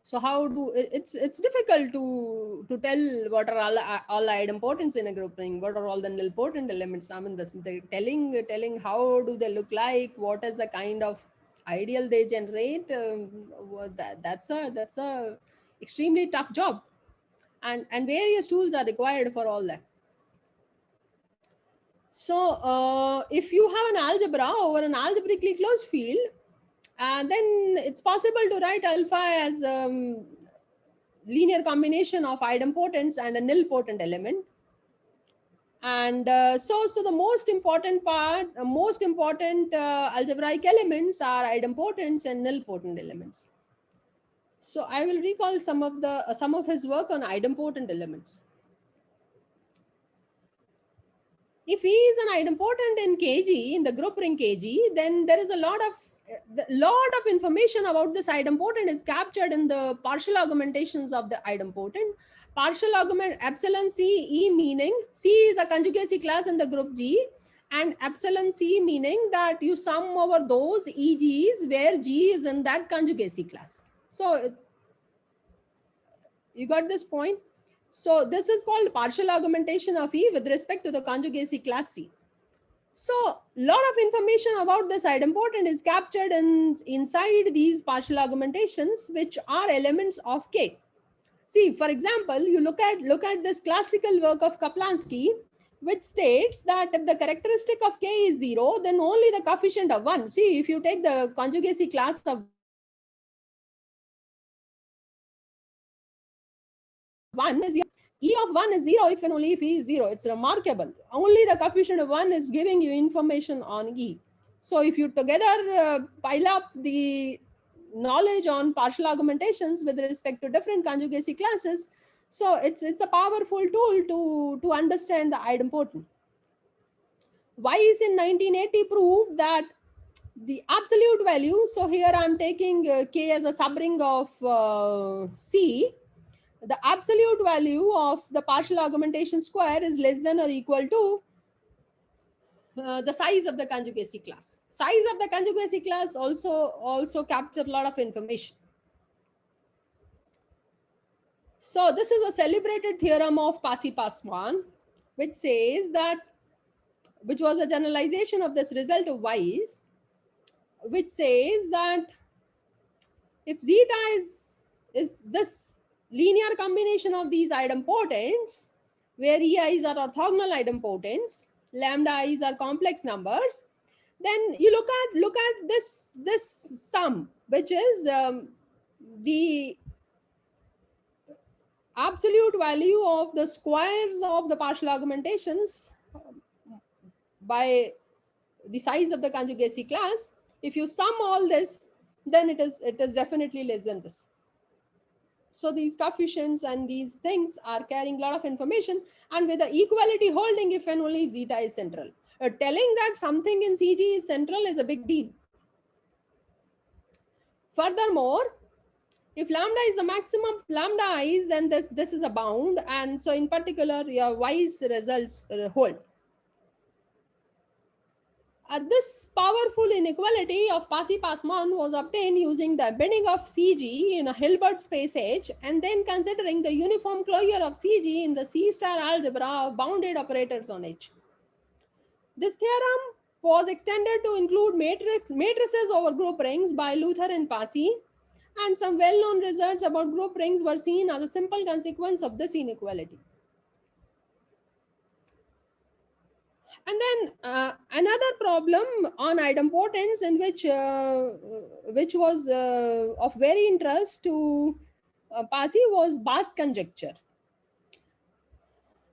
So how do it's difficult to tell what are all idempotents in a group ring, what are all the nilpotent elements. I mean, the telling how do they look like, what is the kind of ideal they generate. That's a extremely tough job, and various tools are required for all that. So if you have an algebra over an algebraically closed field, then it's possible to write alpha as linear combination of idempotents and a nilpotent element. And so the most important algebraic elements are idempotents and nilpotent elements. So I will recall some of his work on idempotent elements. If he is an idempotent in KG, in the group ring KG, then there is a lot of information about this idempotent is captured in the partial augmentations of the idempotent. Partial augment epsilon C E meaning C is a conjugacy class in the group G, and epsilon C meaning that you sum over those EGs where G is in that conjugacy class. So you got this point? So this is called partial augmentation of E with respect to the conjugacy class C. So a lot of information about this idempotent is captured inside these partial augmentations, which are elements of K. See, for example, you look at this classical work of Kaplansky, which states that if the characteristic of K is 0, then only the coefficient of 1. See, if you take the conjugacy class of 1 is E of 1 is 0 if and only if E is 0. It's remarkable. Only the coefficient of 1 is giving you information on E. So if you together pile up the knowledge on partial augmentations with respect to different conjugacy classes, so it's a powerful tool to understand the idempotent. Weiss in 1980 proved that the absolute value, so here I'm taking K as a subring of C, the absolute value of the partial augmentation square is less than or equal to the size of the conjugacy class. Size of the conjugacy class also capture a lot of information. So this is a celebrated theorem of Passi-Pasman, which says that, which was a generalization of this result of Weiss, which says that if zeta is this linear combination of these idempotents, where ei's are orthogonal idempotents, lambda i's are complex numbers, then you look at this sum, which is the absolute value of the squares of the partial augmentations by the size of the conjugacy class. If you sum all this, then it is definitely less than this. So these coefficients and these things are carrying a lot of information, and with the equality holding if and only if zeta is central. Telling that something in CG is central is a big deal. Furthermore, if lambda is the maximum lambda i's, then this is a bound, and so in particular your Weiss results hold. This powerful inequality of Passi-Pasman was obtained using the embedding of CG in a Hilbert space H, and then considering the uniform closure of CG in the C-star algebra of bounded operators on H. This theorem was extended to include matrices over group rings by Luther and Passi, and some well-known results about group rings were seen as a simple consequence of this inequality. And then another problem on idempotents, in which was of very interest to Passi, was Bass conjecture.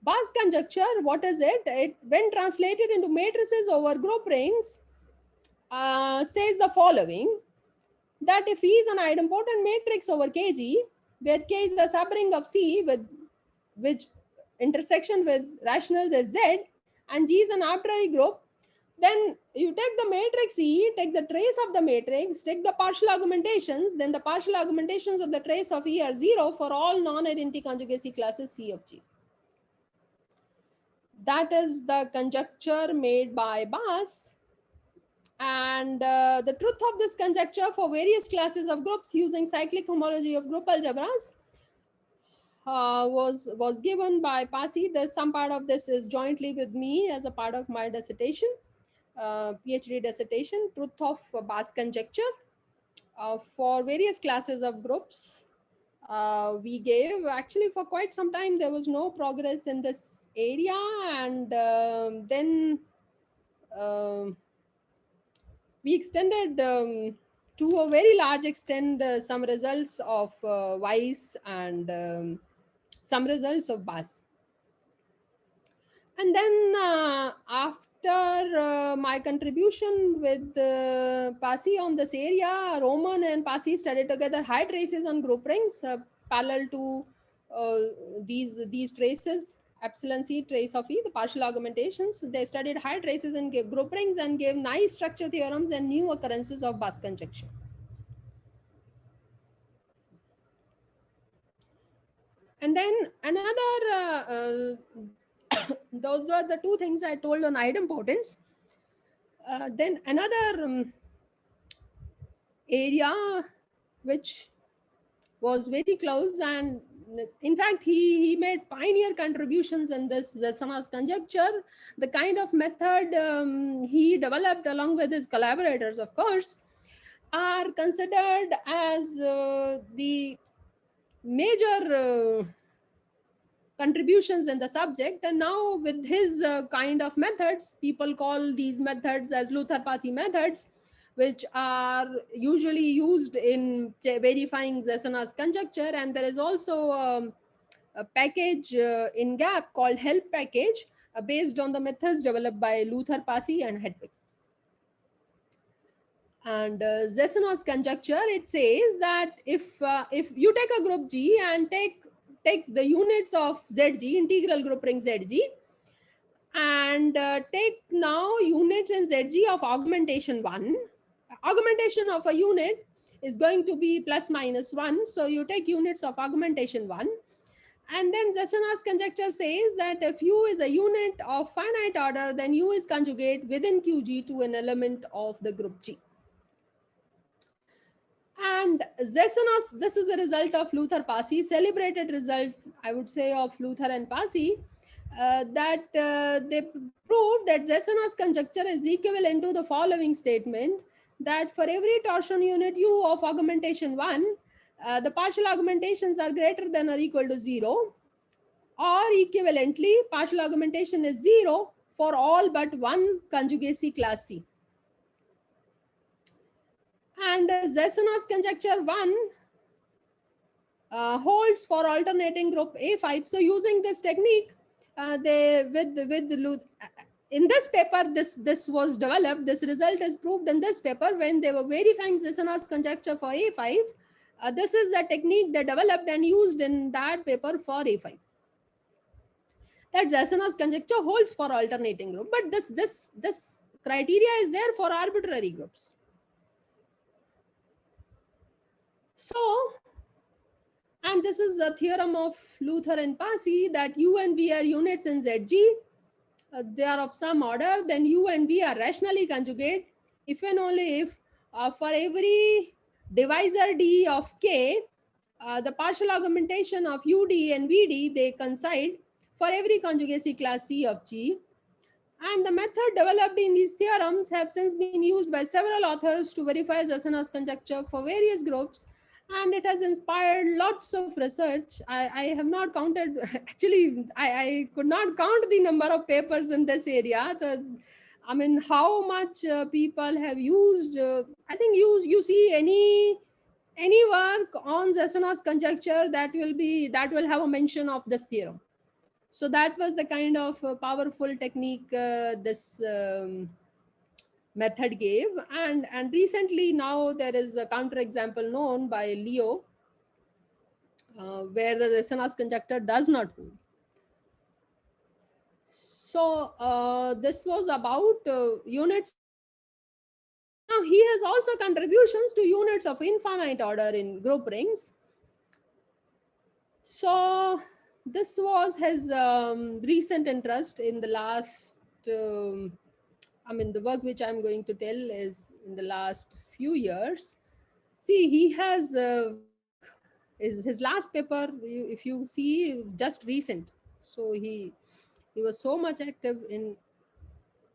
Bass conjecture, what is it? It, when translated into matrices over group rings, says the following: that if E is an idempotent matrix over Kg, where K is the subring of C with which intersection with rationals as Z, and G is an arbitrary group, then you take the matrix E, take the trace of the matrix, take the partial augmentations, then the partial augmentations of the trace of E are 0 for all non-identity conjugacy classes C of G. That is the conjecture made by Bass. And the truth of this conjecture for various classes of groups using cyclic homology of group algebras was given by Passi. There's some part of this is jointly with me as a part of my dissertation, PhD dissertation, truth of Bass conjecture for various classes of groups. We gave, actually for quite some time there was no progress in this area, and then we extended to a very large extent some results of Weiss and some results of Bass. And then after my contribution with Passi on this area, Roman and Passi studied together high traces on group rings parallel to these traces, epsilon C trace of E, the partial augmentations. They studied high traces in group rings and gave nice structure theorems and new occurrences of Bass conjecture. And then another, those were the two things I told on idempotents. Then another area which was very close, and in fact he made pioneer contributions in this Zasana's conjecture. The kind of method he developed along with his collaborators, of course, are considered as the major contributions in the subject. And now with his kind of methods, people call these methods as Luther-Passi methods, which are usually used in verifying Zasana's conjecture. And there is also a package in GAP called help package based on the methods developed by Luther, Passi and Hedwig. And Zasana's conjecture, it says that if you take a group G and take the units of ZG, integral group ring ZG, And take now units in ZG of augmentation 1. Augmentation of a unit is going to be plus minus 1. So you take units of augmentation 1. And then Zessana's conjecture says that if U is a unit of finite order, then U is conjugate within QG to an element of the group G. And Zessana's, this is a result of Luther-Passi, celebrated result, I would say, of Luther and Passi, that they proved that Zessana's conjecture is equivalent to the following statement, that for every torsion unit U of augmentation 1, the partial augmentations are greater than or equal to 0, or equivalently, partial augmentation is 0 for all but one conjugacy class C. And Zessana's conjecture 1 holds for alternating group A5. So using this technique, in this paper, this was developed. This result is proved in this paper when they were verifying Zessana's conjecture for A5. This is the technique they developed and used in that paper for A5. That Zessana's conjecture holds for alternating group, but this criteria is there for arbitrary groups. So, and this is a theorem of Luther and Passi, that U and V are units in ZG. They are of some order, then U and V are rationally conjugate if and only if for every divisor D of K, the partial augmentation of UD and VD, they coincide for every conjugacy class C of G. And the method developed in these theorems have since been used by several authors to verify Zessana's conjecture for various groups, and it has inspired lots of research. I have not counted, actually, I could not count the number of papers in this area. I mean, how much people have used, I think you see any work on Zessana's conjecture that will have a mention of this theorem. So that was the kind of powerful technique this method gave. And recently now there is a counterexample known by Leo where the Zessana's conjecture does not hold. So this was about units. Now he has also contributions to units of infinite order in group rings. So this was his recent interest in the last, I mean, the work which I'm going to tell is in the last few years. See, he has, his last paper, if you see, it's just recent. So he was so much active in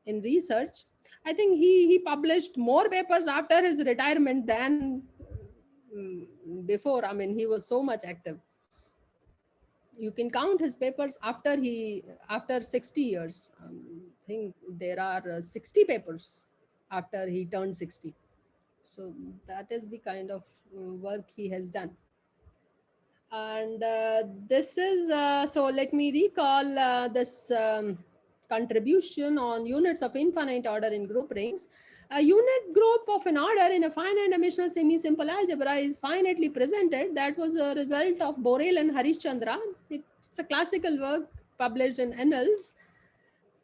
research. I think he published more papers after his retirement than before. I mean, he was so much active. You can count his papers after 60 years. I think there are 60 papers after he turned 60. So that is the kind of work he has done. And this is, so let me recall this contribution on units of infinite order in group rings. A unit group of an order in a finite dimensional semi-simple algebra is finitely presented. That was a result of Borel and Harishchandra. It's a classical work published in Annals.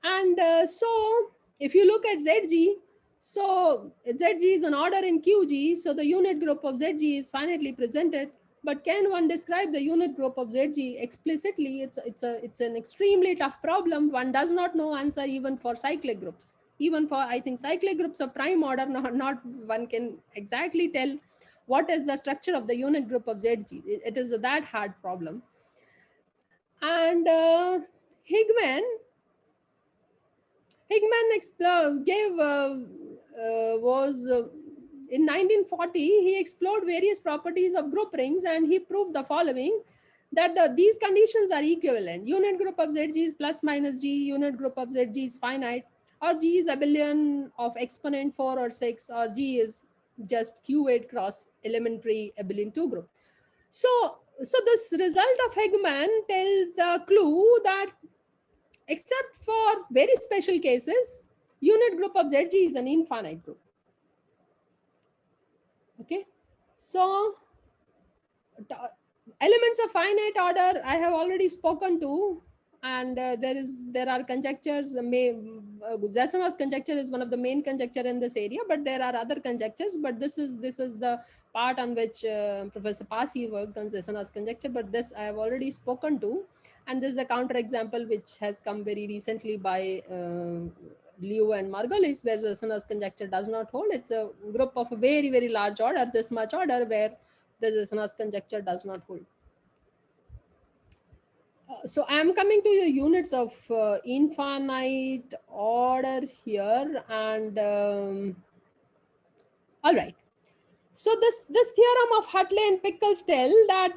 And so if you look at ZG, so ZG is an order in QG, so the unit group of ZG is finitely presented. But can one describe the unit group of ZG explicitly? It's an extremely tough problem. One does not know answer even for cyclic groups. Even for, I think, cyclic groups of prime order, not one can exactly tell what is the structure of the unit group of ZG. It is that hard problem. And Higman in 1940, he explored various properties of group rings, and he proved the following, that these conditions are equivalent. Unit group of ZG is plus minus G, unit group of ZG is finite, or G is abelian of exponent 4 or 6, or G is just Q8 cross elementary abelian 2 group. So this result of Higman tells a clue that except for very special cases, unit group of ZG is an infinite group. Okay, so elements of finite order I have already spoken to. and there are conjectures. Zasama's conjecture is one of the main conjecture in this area, but there are other conjectures. But this is the part on which Professor Passi worked on Zasama's conjecture. But this I have already spoken to, and this is a counter example which has come very recently by Liu and Margolis, where Zasama's conjecture does not hold. It's a group of a very large order, this much order, where the Zasama's conjecture does not hold. So I'm coming to the units of infinite order here, and all right. So this theorem of Hartley and Pickles tell that.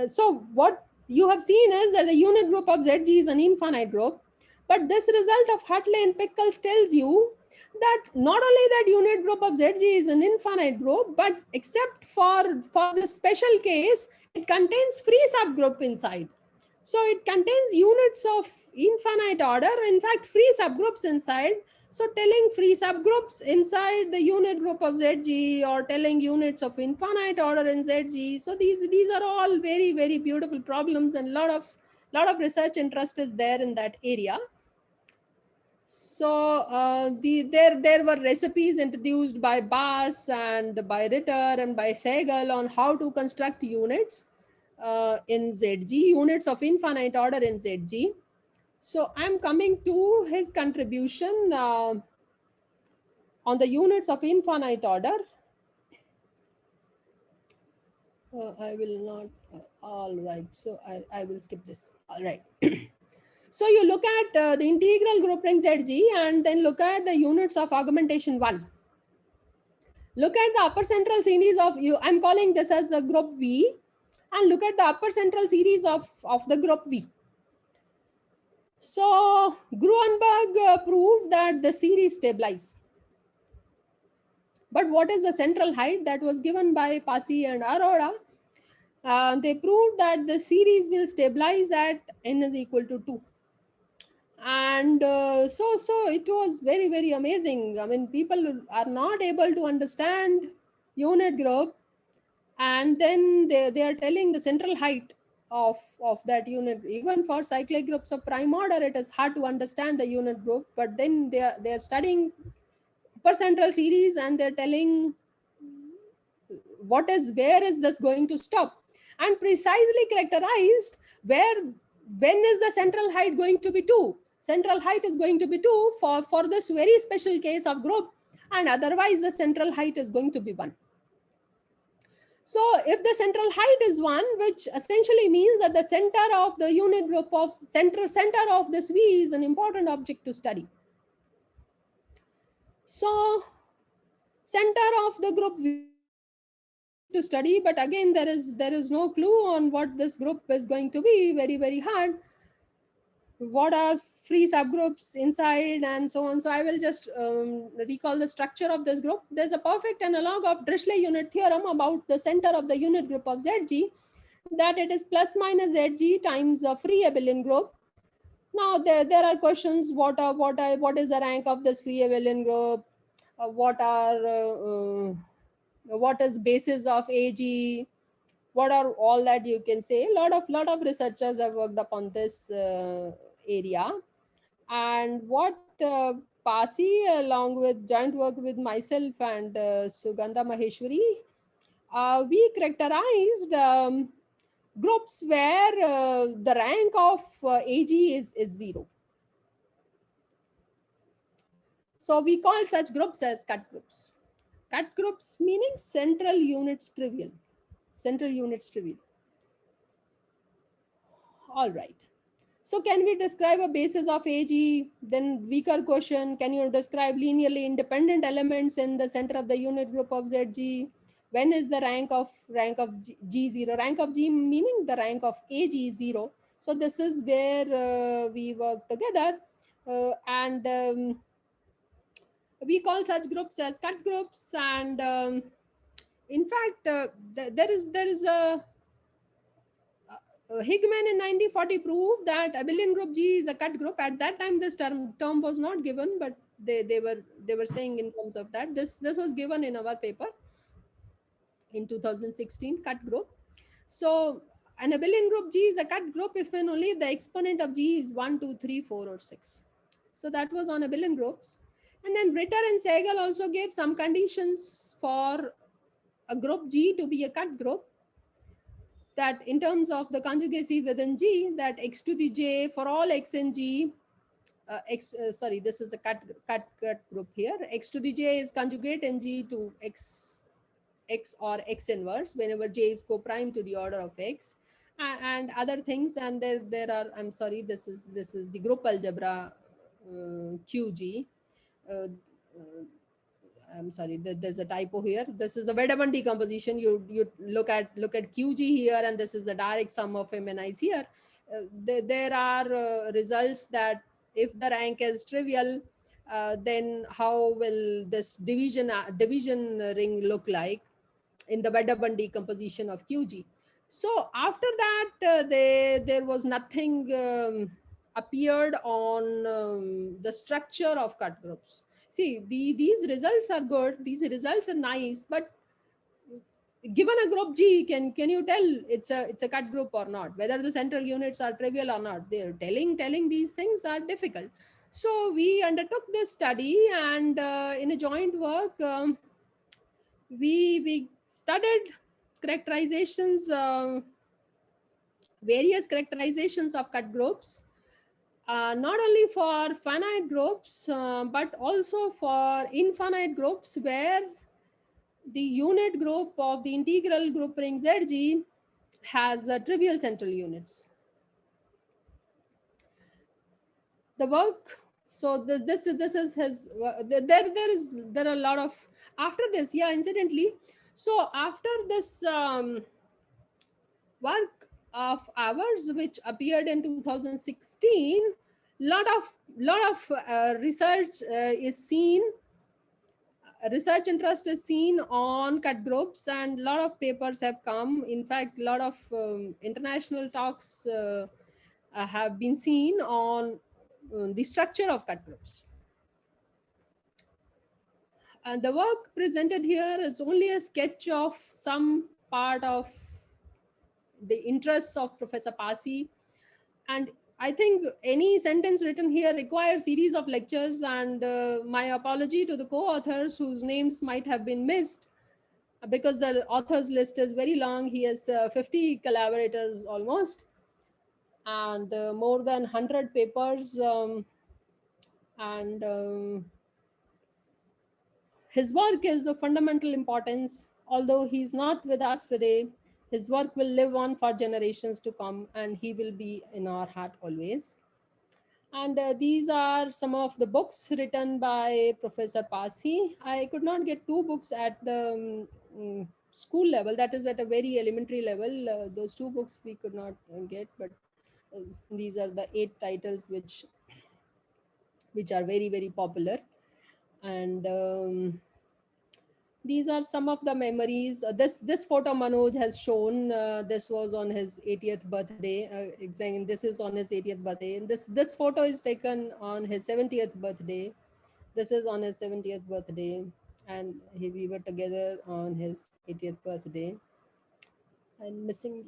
So what you have seen is that the unit group of ZG is an infinite group, but this result of Hartley and Pickles tells you that not only that unit group of ZG is an infinite group, but except for this special case, it contains free subgroup inside. So it contains units of infinite order, in fact, free subgroups inside. So telling free subgroups inside the unit group of ZG, or telling units of infinite order in ZG. So these are all very beautiful problems, and lot of research interest is there in that area. So there were recipes introduced by Bass and by Ritter and by Segal on how to construct units in ZG, units of infinite order in ZG. So I'm coming to his contribution on the units of infinite order. I will not, all right, so I will skip this, all right. So you look at the integral group ring ZG, and then look at the units of augmentation 1. Look at the upper central series of you. I'm calling this as the group V, and look at the upper central series of the group V. So Gruenberg proved that the series stabilize. But what is the central height that was given by Passi and Arora? They proved that the series will stabilize at n is equal to 2. And so it was very amazing. I mean, people are not able to understand unit group, and then they are telling the central height of that unit. Even for cyclic groups of prime order, it is hard to understand the unit group, but then they are studying upper central series, and they're telling where is this going to stop, and precisely characterized when is the central height going to be 2. Central height is going to be 2 for this very special case of group, and otherwise the central height is going to be 1. So if the central height is 1, which essentially means that the center of the unit group of center of this V is an important object to study. So center of the group V to study, but again there is no clue on what this group is going to be. Very hard. What are free subgroups inside, and so on. So I will just recall the structure of this group. There's a perfect analog of Dirichlet unit theorem about the center of the unit group of ZG, that it is plus minus ZG times a free abelian group. Now there are questions: what is the rank of this free abelian group? What is basis of AG? What are all that you can say? Lot of researchers have worked upon this area, and what Passi, along with joint work with myself and Sugandha Maheshwari, we characterized groups where the rank of AG is 0. So we call such groups as cut groups. Cut groups meaning central units trivial. Central units trivial. All right. So can we describe a basis of AG? Then weaker question, can you describe linearly independent elements in the center of the unit group of ZG? When is the rank of G 0? Rank of G meaning the rank of AG 0. So this is where we work together, and we call such groups as cut groups. And in fact, there is a Higman in 1940 proved that abelian group G is a cut group. At that time, this term was not given, but they were saying in terms of that. This was given in our paper in 2016, cut group. So an abelian group G is a cut group if and only the exponent of G is 1, 2, 3, 4, or 6. So that was on abelian groups. And then Ritter and Segal also gave some conditions for a group G to be a cut group, that in terms of the conjugacy within G, that x to the j for all x in G, this is a cut group here. X to the j is conjugate in G to x or x inverse whenever j is co-prime to the order of x, and other things. And there are, I'm sorry, this is the group algebra QG. I'm sorry, there's a typo here. This is a Vedabin decomposition. You look at QG here, and this is the direct sum of MNIs here. There are results that if the rank is trivial, then how will this division ring look like in the Vedabin decomposition of QG? So after that, there was nothing appeared on the structure of cut groups. See, these results are good, these results are nice, but given a group G, can you tell it's a cut group or not? Whether the central units are trivial or not, they're telling these things are difficult. So we undertook this study, and in a joint work, we studied characterizations, various characterizations of cut groups. Not only for finite groups, but also for infinite groups where the unit group of the integral group ring ZG has trivial central units. The work, so this is his, there are a lot of, after this, yeah, incidentally, so after this work of ours, which appeared in 2016, lot of research is seen, research interest is seen on cut groups, and a lot of papers have come. In fact, a lot of international talks have been seen on the structure of cut groups. And the work presented here is only a sketch of some part of the interests of Professor Passi. And I think any sentence written here requires series of lectures, and my apology to the co-authors whose names might have been missed, because the authors list is very long. He has 50 collaborators almost, and more than 100 papers, and his work is of fundamental importance. Although he's not with us today, his work will live on for generations to come, and he will be in our heart always. And these are some of the books written by Professor Passi. I could not get 2 books at the school level, that is at a very elementary level. Those 2 books we could not get, but these are the 8 titles which are very, very popular. And these are some of the memories. This photo Manoj has shown, this was on his 80th birthday. This is on his 80th birthday. And this photo is taken on his 70th birthday. This is on his 70th birthday. And we were together on his 80th birthday. I'm missing.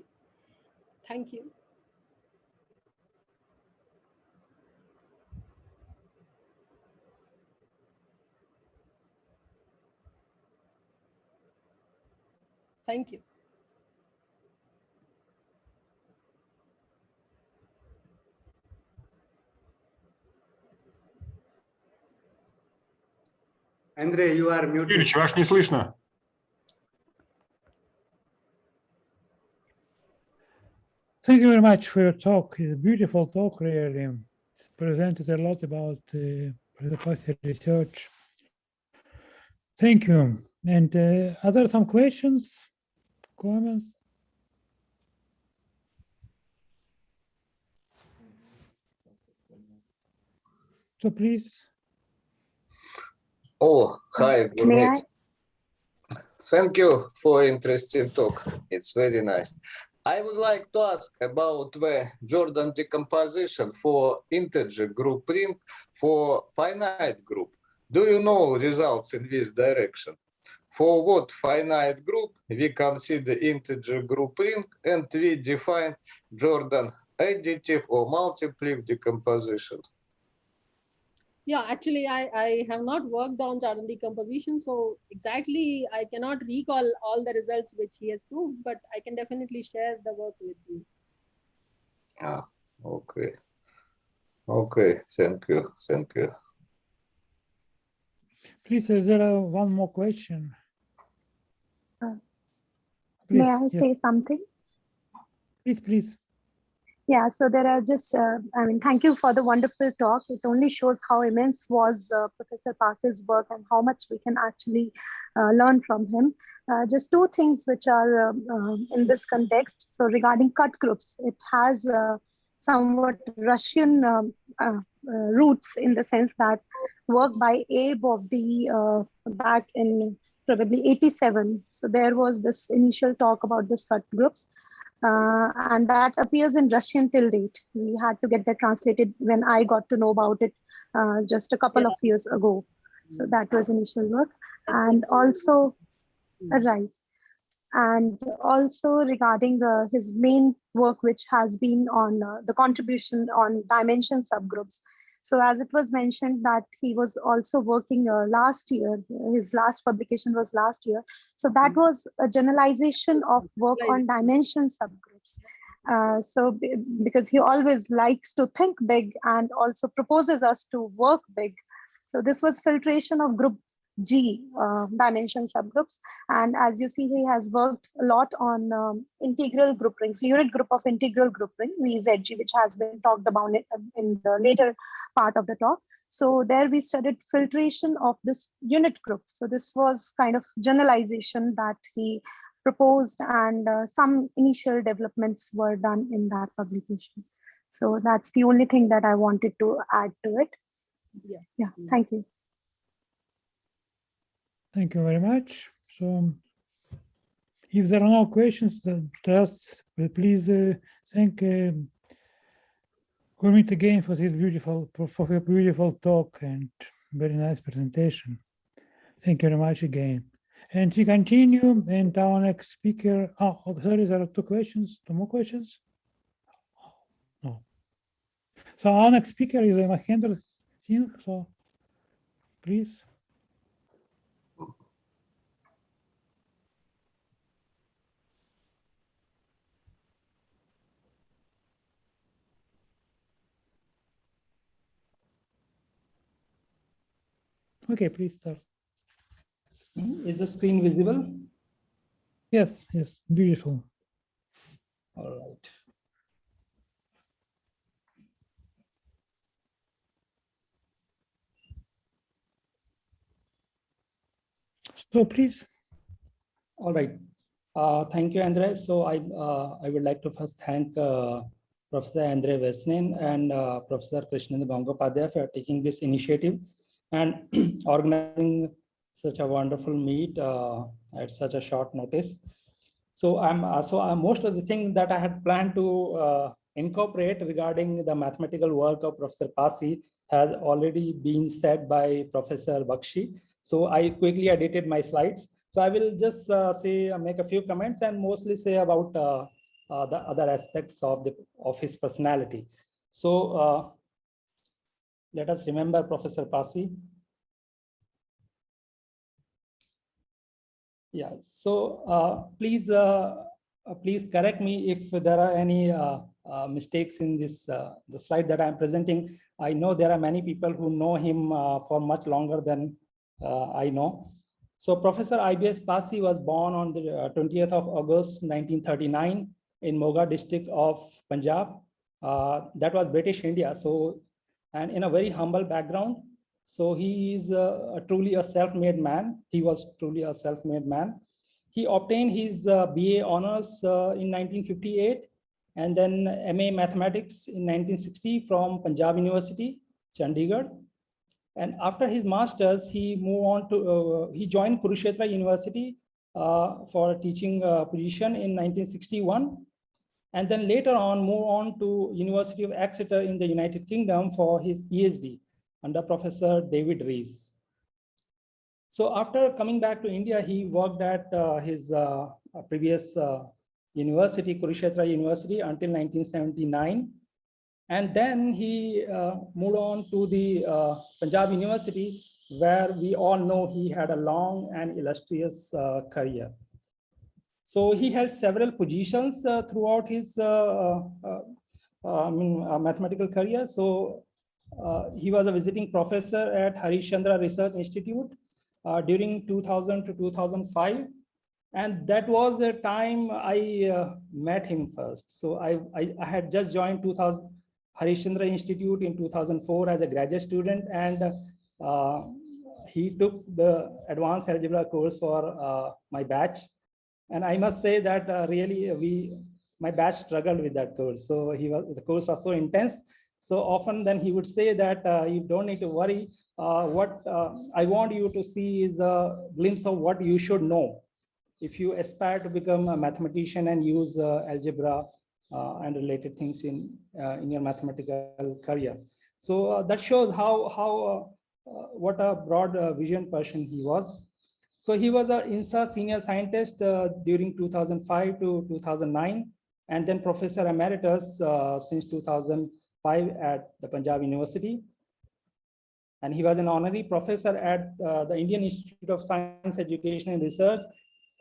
Thank you. Thank you. Andre, you are muted. Юрьевич, ваш не слышно. Thank you very much for your talk. It's a beautiful talk, really. It's presented a lot about the Passi research. Thank you. And are there some questions, comments? So please. Oh, hi, Gurmeet. Thank you for interesting talk. It's very nice. I would like to ask about the Jordan decomposition for integer group ring for finite group. Do you know results in this direction? for what finite group we consider integer grouping, and we define Jordan additive or multiple decomposition. Yeah, actually, I have not worked on Jordan decomposition, so exactly I cannot recall all the results which he has proved, but I can definitely share the work with you. Ah, okay. Okay, thank you, thank you. Please, is there one more question? May I yes. say something? Please. Yeah, so there are just, thank you for the wonderful talk. It only shows how immense was Professor Passi's work and how much we can actually learn from him. Just two things which are in this context. So regarding cut groups, it has somewhat Russian roots in the sense that work by Abe of the back in probably 87. So there was this initial talk about this cut groups. And that appears in Russian till date. We had to get that translated when I got to know about it just a couple of years ago. So that was initial work. And also, right. And also regarding his main work, which has been on the contribution on dimension subgroups. So as it was mentioned that he was also working last year, his last publication was last year. So that was a generalization of work on dimension subgroups. Because he always likes to think big and also proposes us to work big. So this was filtration of group G dimension subgroups. And as you see, he has worked a lot on integral group rings, unit group of integral group ring, VZG, which has been talked about in the later part of the talk. So there we studied filtration of this unit group. So this was kind of generalization that he proposed, and some initial developments were done in that publication. So that's the only thing that I wanted to add to it. Yeah, thank you. Thank you very much. So if there are no questions, then just please thank Gurmeet again for this beautiful talk and very nice presentation. Thank you very much again. And we continue, and our next speaker, sorry, there are two more questions? No. So our next speaker is Mahendra Singh, so please. Okay, please start. Is the screen visible? Yes, beautiful. All right. So please. All right. Thank you, Andre. So I would like to first thank Professor Andre Vesnin and Professor Krishnendra Gangopadhyay for taking this initiative and organizing such a wonderful meet at such a short notice. So most of the things that I had planned to incorporate regarding the mathematical work of Professor Passi has already been said by Professor Bakshi. So I quickly edited my slides. So I will just make a few comments and mostly say about the other aspects of his personality. So let us remember Professor Passi. Yeah. So please correct me if there are any mistakes in this the slide that I am presenting. I know there are many people who know him for much longer than I know. So Professor IBS Passi was born on the 20th of August 1939 in Moga district of Punjab. That was British India. So, and in a very humble background. So he is truly a self-made man. He was truly a self-made man. He obtained his BA honors in 1958 and then MA Mathematics in 1960 from Punjab University, Chandigarh. And after his master's, he moved on to, he joined Kurukshetra University for a teaching position in 1961. And then later on, moved on to University of Exeter in the United Kingdom for his PhD under Professor David Rees. So after coming back to India, he worked at his previous university, Kurukshetra University, until 1979. And then he moved on to the Punjab University, where we all know he had a long and illustrious career. So he held several positions throughout his mathematical career. So he was a visiting professor at Harishchandra Research Institute during 2000 to 2005. And that was the time I met him first. So I had just joined Harishchandra Institute in 2004 as a graduate student, and he took the advanced algebra course for my batch. And I must say that really my batch struggled with that course. So the course was so intense. So often then he would say that you don't need to worry. What I want you to see is a glimpse of what you should know if you aspire to become a mathematician and use algebra and related things in your mathematical career. So that shows what a broad vision person he was. So he was an INSA senior scientist during 2005 to 2009, and then professor emeritus since 2005 at the Punjab University. And he was an honorary professor at the Indian Institute of Science, Education and Research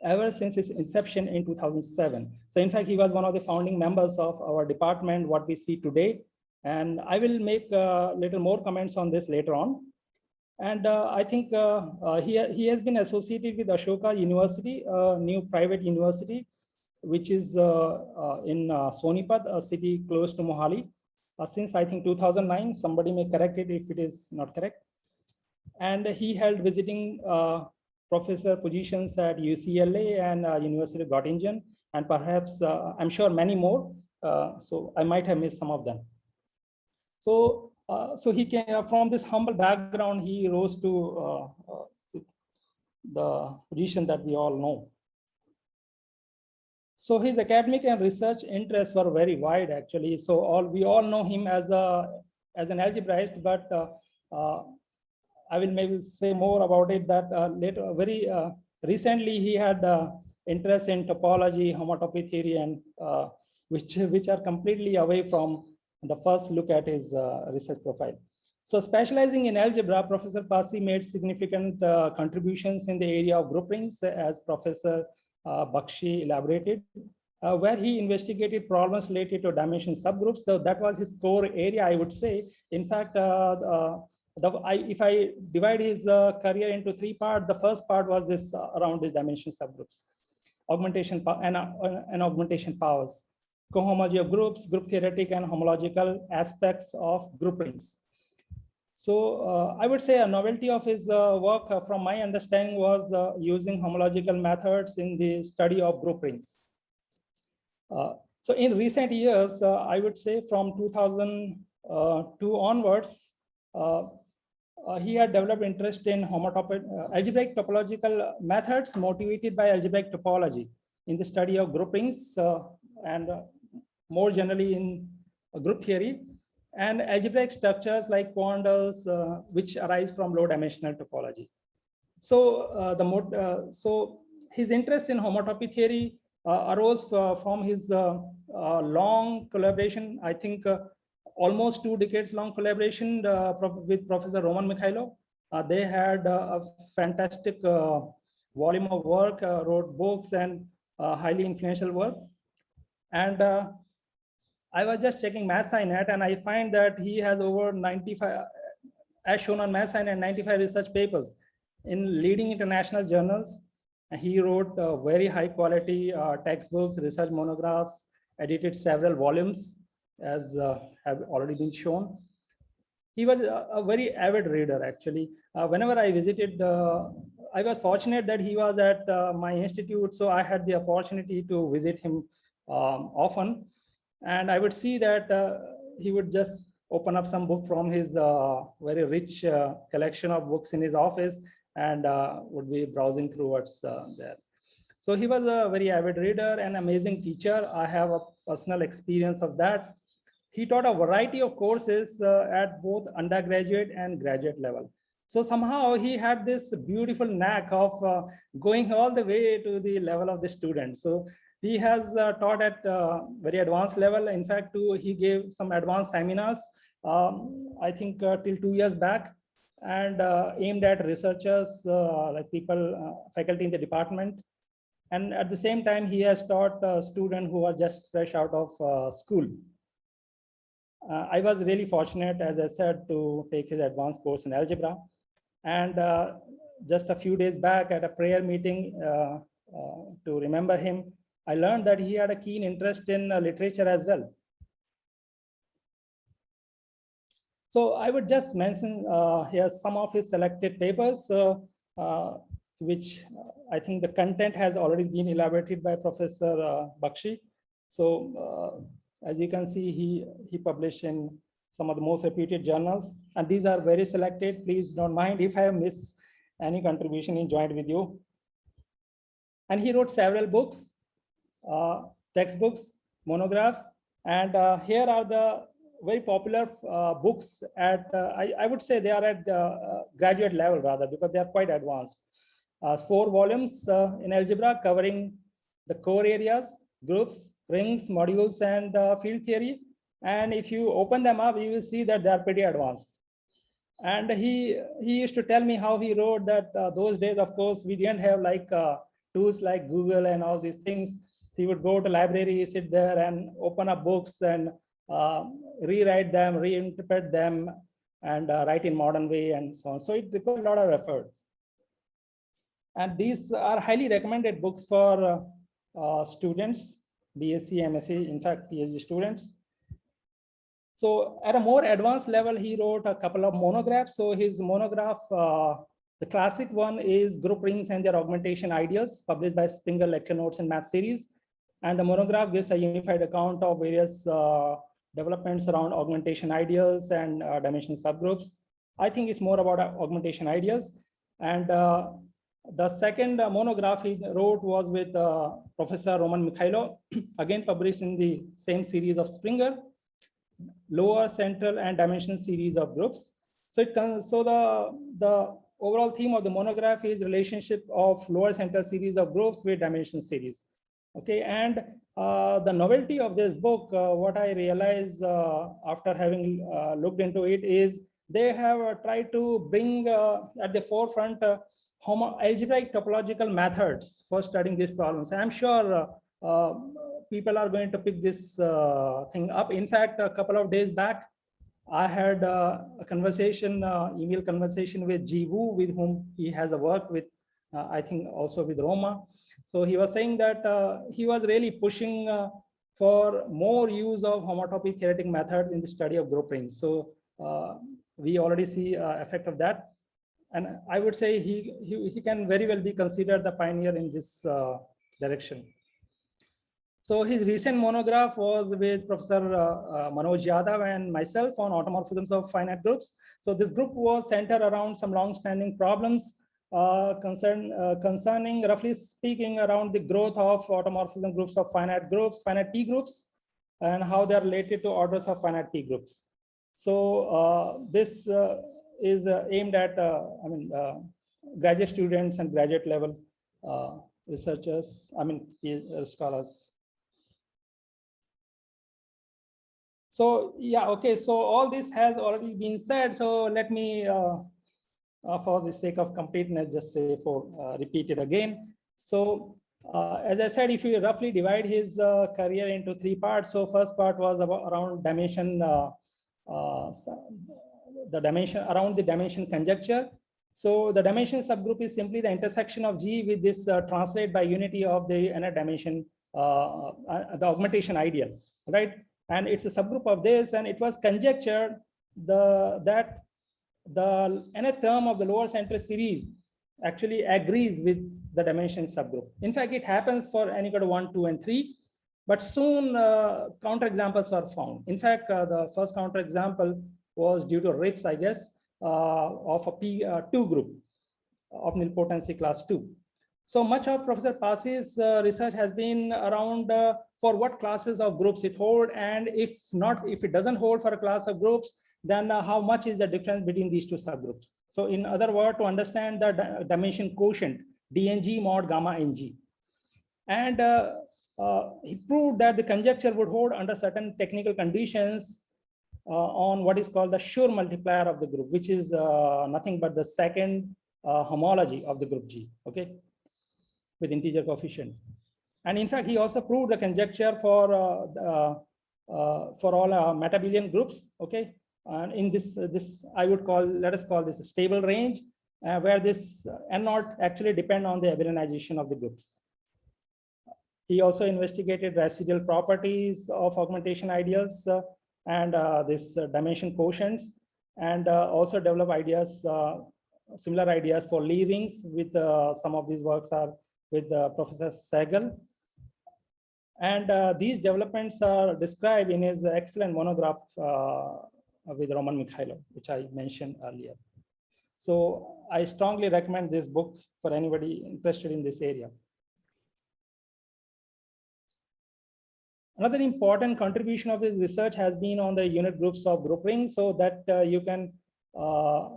ever since its inception in 2007. So in fact, he was one of the founding members of our department, what we see today. And I will make a little more comments on this later on. And I think he has been associated with Ashoka University, a new private university, which is in Sonipat, a city close to Mohali, since I think 2009. Somebody may correct it if it is not correct. And he held visiting professor positions at UCLA and University of Göttingen, and perhaps I'm sure many more. So I might have missed some of them. So he came from this humble background. He rose to the position that we all know. So his academic and research interests were very wide, actually. So we all know him as an algebraist, but I will maybe say more about it that later. Very recently, he had interest in topology, homotopy theory, and which are completely away from the first look at his research profile. So specializing in algebra, Professor Passi made significant contributions in the area of group rings, as Professor Bakshi elaborated, where he investigated problems related to dimension subgroups. So that was his core area, I would say. In fact, if I divide his career into three parts, the first part was this around the dimension subgroups, augmentation and augmentation powers, cohomology of groups, group theoretic and homological aspects of group rings. So I would say a novelty of his work, from my understanding, was using homological methods in the study of group rings. So in recent years, I would say from 2002 onwards, he had developed interest in algebraic topological methods motivated by algebraic topology in the study of group rings and more generally in group theory, and algebraic structures like quandles, which arise from low dimensional topology. So so his interest in homotopy theory arose from his long collaboration, I think almost 2 decades long collaboration with Professor Roman Mikhailov. They had a fantastic volume of work, wrote books and highly influential work. And I was just checking MathSciNet, and I find that he has over 95, as shown on MathSciNet, 95 research papers in leading international journals. He wrote very high quality textbooks, research monographs, edited several volumes, as have already been shown. He was a very avid reader, actually. Whenever I visited, I was fortunate that he was at my institute, so I had the opportunity to visit him often. And I would see that he would just open up some book from his very rich collection of books in his office and would be browsing through what's there. So he was a very avid reader and amazing teacher. I have a personal experience of that. He taught a variety of courses at both undergraduate and graduate level. So somehow he had this beautiful knack of going all the way to the level of the student. So he has taught at very advanced level. In fact, he gave some advanced seminars, I think till 2 years back, and aimed at researchers, like people, faculty in the department. And at the same time, he has taught students who are just fresh out of school. I was really fortunate, as I said, to take his advanced course in algebra. And just a few days back at a prayer meeting to remember him, I learned that he had a keen interest in literature as well. So I would just mention here some of his selected papers, which I think the content has already been elaborated by Professor Bakshi. So as you can see, he published in some of the most reputed journals, and these are very selected. Please don't mind if I have missed any contribution in joint with you. And he wrote several books, textbooks, monographs, and here are the very popular books at, I would say they are at graduate level rather, because they are quite advanced. 4 volumes in algebra covering the core areas, groups, rings, modules, and field theory. And if you open them up, you will see that they are pretty advanced. And he used to tell me how he wrote that those days, of course, we didn't have like tools like Google and all these things. He would go to library, sit there and open up books and rewrite them, reinterpret them, and write in modern way and so on. So it required a lot of effort. And these are highly recommended books for students, BSc, MSc, in fact, PhD students. So at a more advanced level, he wrote a couple of monographs. So his monograph, the classic one is Group Rings and Their Augmentation Ideas, published by Springer Lecture Notes and Math Series. And the monograph gives a unified account of various developments around augmentation ideas and dimension subgroups. I think it's more about augmentation ideas. And the second monograph he wrote was with Professor Roman Mikhailo, again published in the same series of Springer, lower, central, and dimension series of groups. So the overall theme of the monograph is relationship of lower central series of groups with dimension series. Okay, and the novelty of this book, what I realized after having looked into it, is they have tried to bring at the forefront algebraic topological methods for studying these problems. I'm sure people are going to pick this thing up. In fact, a couple of days back, I had a conversation, email conversation with Ji Wu, with whom he has a work with, I think also with Roma. So he was saying that he was really pushing for more use of homotopy theoretic method in the study of group rings. So we already see effect of that. And I would say he can very well be considered the pioneer in this direction. So his recent monograph was with Professor Manoj Yadav and myself on automorphisms of finite groups. So this group was centered around some long-standing problems concerning, roughly speaking, around the growth of automorphism groups of finite P groups, and how they're related to orders of finite P groups. So this is aimed at graduate students and graduate level researchers, scholars. So yeah, okay, so all this has already been said. So let me, for the sake of completeness, just say repeat it again. So as I said, if you roughly divide his career into 3 parts. So first part was about around dimension, around the dimension conjecture. So the dimension subgroup is simply the intersection of G with this translate by unity of the nth dimension, the augmentation ideal, right? And it's a subgroup of this, and it was conjectured that the nth term of the lower central series actually agrees with the dimension subgroup. In fact, it happens for n equal to 1, 2, and 3, but soon counterexamples were found. In fact, the first counterexample was due to Rips, I guess, of a P2 group of nilpotency class 2. So much of Professor Passi's research has been around for what classes of groups it holds, and if it doesn't hold for a class of groups, then how much is the difference between these 2 subgroups. So in other words, to understand the dimension quotient, dng mod gamma ng. And he proved that the conjecture would hold under certain technical conditions on what is called the Schur multiplier of the group, which is nothing but the second homology of the group G, okay, with integer coefficient. And in fact, he also proved the conjecture for all metabelian groups, okay. And in this I would call, let us call this a stable range, where this N0 actually depend on the abelianization of the groups. He also investigated residual properties of augmentation ideas and this dimension quotients, and also developed ideas, similar ideas for Lie rings. With some of these works are with Professor Sehgal. And these developments are described in his excellent monograph with Roman Mikhailov, which I mentioned earlier. So I strongly recommend this book for anybody interested in this area. Another important contribution of his research has been on the unit groups of group rings, so that you can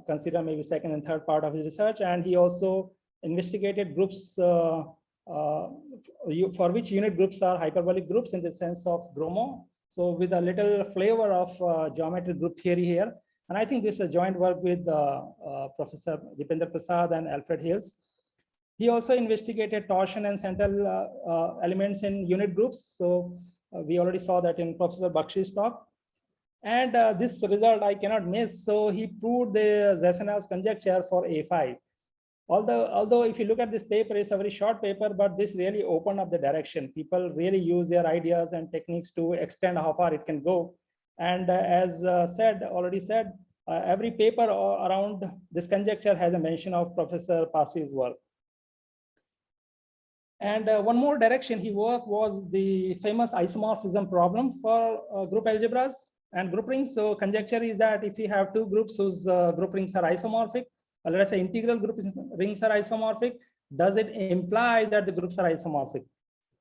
consider maybe second and third part of his research. And he also investigated groups for which unit groups are hyperbolic groups in the sense of Gromov. So with a little flavor of geometric group theory here. And I think this is a joint work with Professor Dipender Prasad and Alfred Hills. He also investigated torsion and central elements in unit groups. So we already saw that in Professor Bakshi's talk. And this result I cannot miss. So he proved the Zassenhaus conjecture for A5. Although if you look at this paper, it's a very short paper, but this really opened up the direction. People really use their ideas and techniques to extend how far it can go. And as already said, every paper around this conjecture has a mention of Professor Passi's work. And one more direction he worked was the famous isomorphism problem for group algebras and group rings. So conjecture is that if you have two groups whose group rings are isomorphic, let us say integral group rings are isomorphic, does it imply that the groups are isomorphic?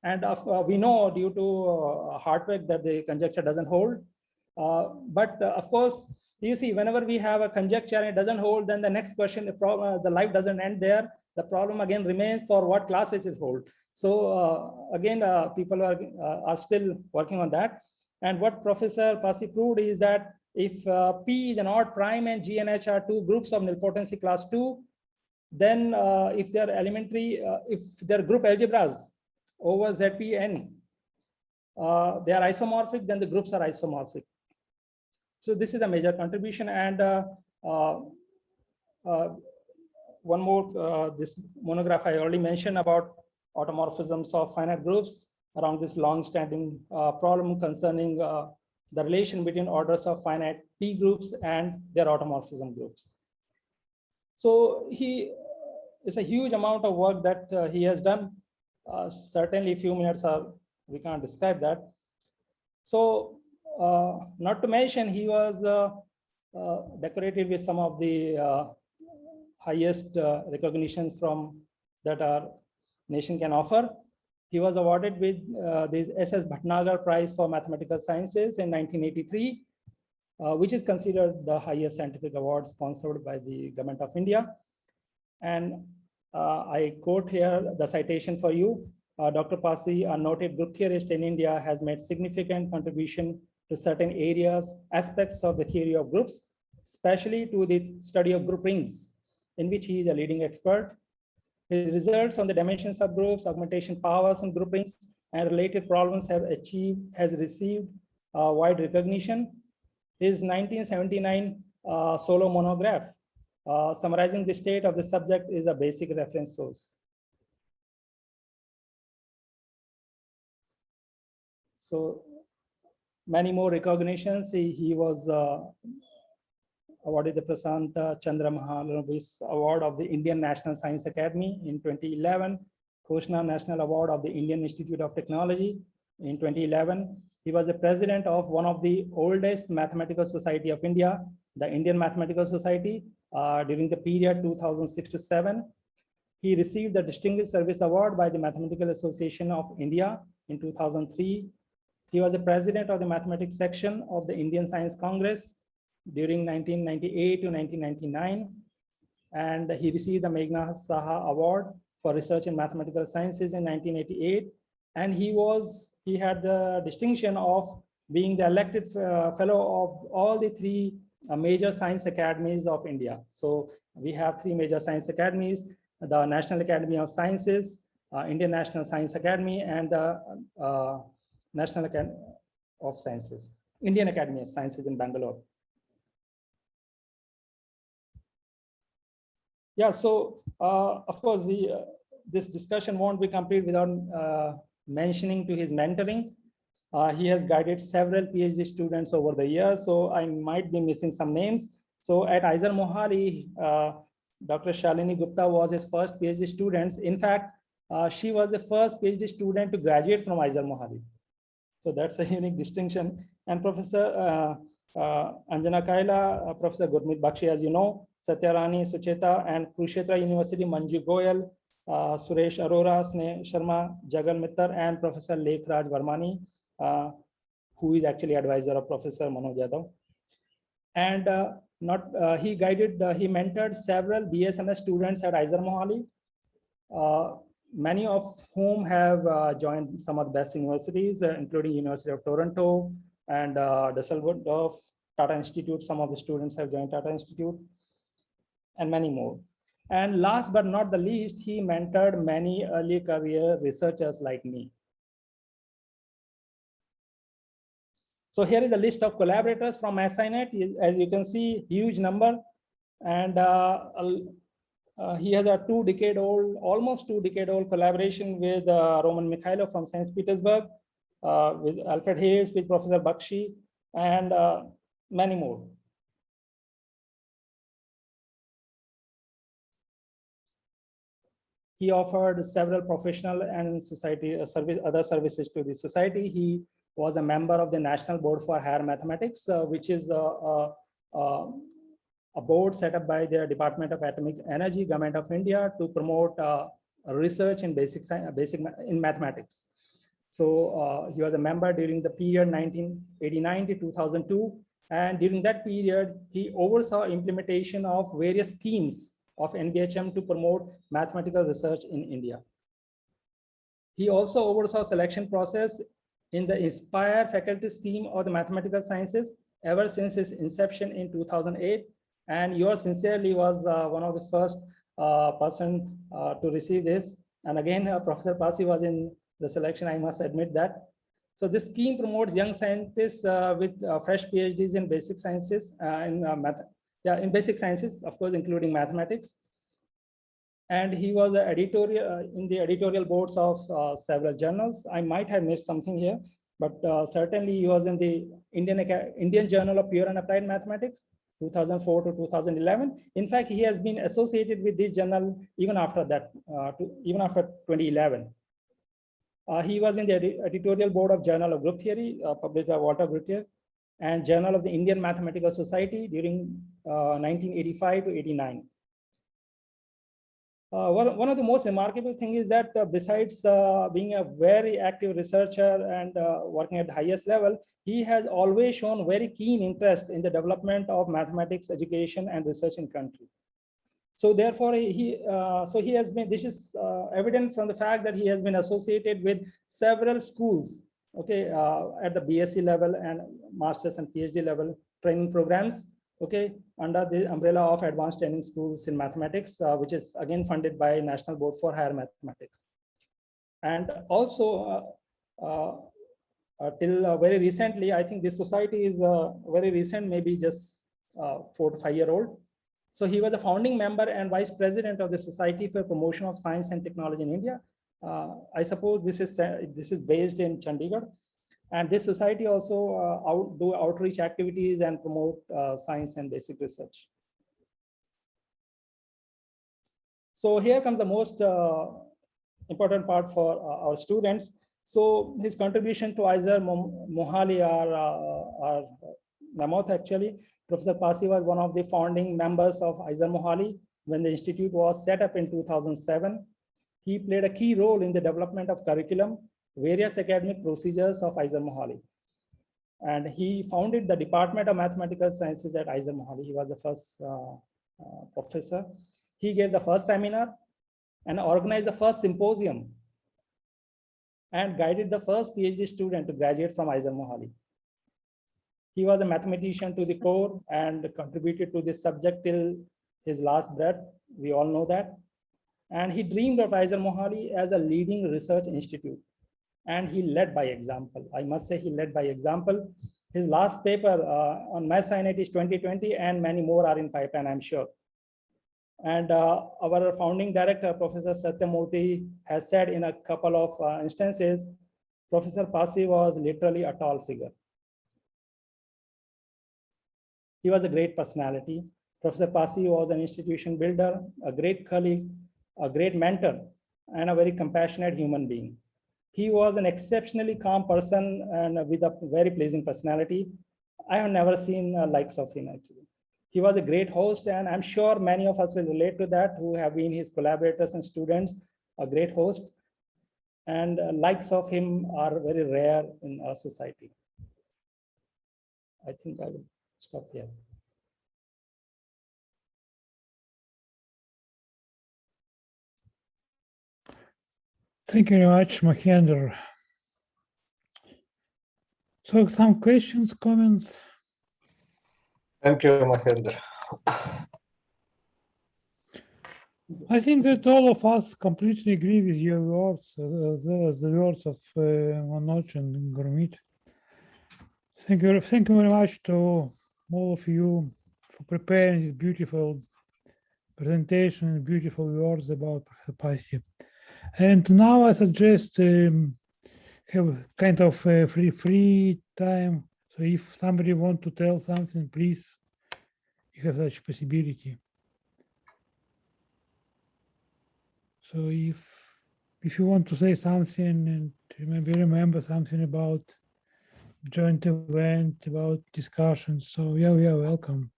And we know due to Hartwig that the conjecture doesn't hold. But of course, you see, whenever we have a conjecture and it doesn't hold, then the next question, the life doesn't end there. The problem again remains for what classes it hold. So again, people are still working on that. And what Professor Passi proved is that if P is an odd prime and G and H are two groups of nilpotency class 2, then if they're elementary, if they're group algebras over ZPN, they are isomorphic, then the groups are isomorphic. So this is a major contribution. And one more, this monograph I already mentioned about automorphisms of finite groups around this long-standing problem concerning the relation between orders of finite P groups and their automorphism groups. So it's a huge amount of work that he has done. Certainly a few minutes we can't describe that. So not to mention, he was decorated with some of the highest recognitions from that our nation can offer. He was awarded with this S.S. Bhatnagar Prize for Mathematical Sciences in 1983, which is considered the highest scientific award sponsored by the government of India. And I quote here the citation for you. Dr. Passi, a noted group theorist in India, has made significant contribution to certain areas, aspects of the theory of groups, especially to the study of group rings, in which he is a leading expert. His results on the dimension subgroups, augmentation powers and group rings, and related problems has received wide recognition. His 1979 solo monograph summarizing the state of the subject is a basic reference source. So many more recognitions. He was awarded the Prasanta Chandra Mahalanobis Award of the Indian National Science Academy in 2011, Koshna National Award of the Indian Institute of Technology in 2011. He was the president of one of the oldest mathematical society of India, the Indian Mathematical Society, during the period 2006 to 7. He received the Distinguished Service Award by the Mathematical Association of India in 2003. He was the president of the mathematics section of the Indian Science Congress during 1998 to 1999. and he received the Meghna Saha Award for Research in Mathematical Sciences in 1988. And he had the distinction of being the elected fellow of all the three major science academies of India. So we have three major science academies: the National Academy of Sciences, Indian National Science Academy, and the National Academy of Sciences, Indian Academy of Sciences in Bangalore. Yeah, so of course, this discussion won't be complete without mentioning to his mentoring. He has guided several PhD students over the years, so I might be missing some names. So at Isomorphism, Dr. Shalini Gupta was his first PhD student. In fact, she was the first PhD student to graduate from Isomorphism. So that's a unique distinction. And Professor Anjana Kaila, Professor Gurmeet Bakshi, as you know, Satyarani Sucheta, and Kurukshetra University, Manju Goyal, Suresh Arora, Sneh Sharma, Jagal Mittar, and Professor Lekh Raj Varmani, who is actually advisor of Professor Manoj Yadav. And he mentored several BSMS students at Isomorphism, many of whom have joined some of the best universities, including University of Toronto and Düsseldorf, Tata Institute. Some of the students have joined Tata Institute, and many more. And last but not the least, he mentored many early career researchers like me. So here is a list of collaborators from SINet. As you can see, huge number. And he has a almost two decade old collaboration with Roman Mikhailov from St. Petersburg, with Alfred Hayes, with Professor Bakshi, and many more. He offered several professional and other services to the society. He was a member of the National Board for Higher Mathematics, which is a board set up by the Department of Atomic Energy, Government of India, to promote research in in mathematics. So he was a member during the period 1989 to 2002. And during that period, he oversaw implementation of various schemes of NBHM to promote mathematical research in India. He also oversaw selection process in the Inspire faculty scheme of the mathematical sciences ever since its inception in 2008. And yours sincerely was one of the first person to receive this. And again, Professor Passi was in the selection, I must admit that. So this scheme promotes young scientists with fresh PhDs in basic sciences, in basic sciences, of course, including mathematics. And he was in the editorial boards of several journals. I might have missed something here, but certainly he was in the Indian Journal of Pure and Applied Mathematics, 2004 to 2011. In fact, he has been associated with this journal even after that, even after 2011. He was in the editorial board of Journal of Group Theory, published by Walter Grutier, and Journal of the Indian Mathematical Society during 1985 to 89. One of the most remarkable things is that besides being a very active researcher and working at the highest level, he has always shown very keen interest in the development of mathematics education and research in country. So therefore, he has been, this is evident from the fact that he has been associated with several schools, okay, at the BSc level and master's and PhD level training programs, okay, under the umbrella of advanced training schools in mathematics, which is again funded by National Board for Higher Mathematics. And also till very recently, I think this society is very recent, maybe just 4 to 5 year old. So he was the founding member and vice president of the Society for Promotion of Science and Technology in India. I suppose this is based in Chandigarh. And this society also do outreach activities and promote science and basic research. So here comes the most important part for our students. So his contribution to Isomorphism are mammoth actually. Professor Passi was one of the founding members of Isomorphism when the institute was set up in 2007. He played a key role in the development of curriculum, various academic procedures of Isomorphism. And he founded the Department of Mathematical Sciences at Isomorphism. He was the first professor. He gave the first seminar and organized the first symposium and guided the first PhD student to graduate from Isomorphism. He was a mathematician to the core and contributed to this subject till his last breath. We all know that. And he dreamed of Isomorphism as a leading research institute. And he led by example. I must say he led by example. His last paper on math science is 2020, and many more are in pipeline, I'm sure. And our founding director, Professor Satyamurthy, has said in a couple of instances, Professor Passi was literally a tall figure. He was a great personality. Professor Passi was an institution builder, a great colleague, a great mentor, and a very compassionate human being. He was an exceptionally calm person and with a very pleasing personality. I have never seen likes of him actually. He was a great host, and I'm sure many of us will relate to that who have been his collaborators and students, a great host. And likes of him are very rare in our society. I think I will stop here. Thank you very much, Mahendra. So some questions, comments? Thank you, Mahendra. I think that all of us completely agree with your words, as well as the words of Manoj and Gurmeet. Thank you very much to all of you for preparing this beautiful presentation and beautiful words about Passi. And now I suggest have kind of free time. So if somebody wants to tell something, please, you have such possibility. So if you want to say something and maybe remember something about joint event, about discussions, so yeah, we are welcome.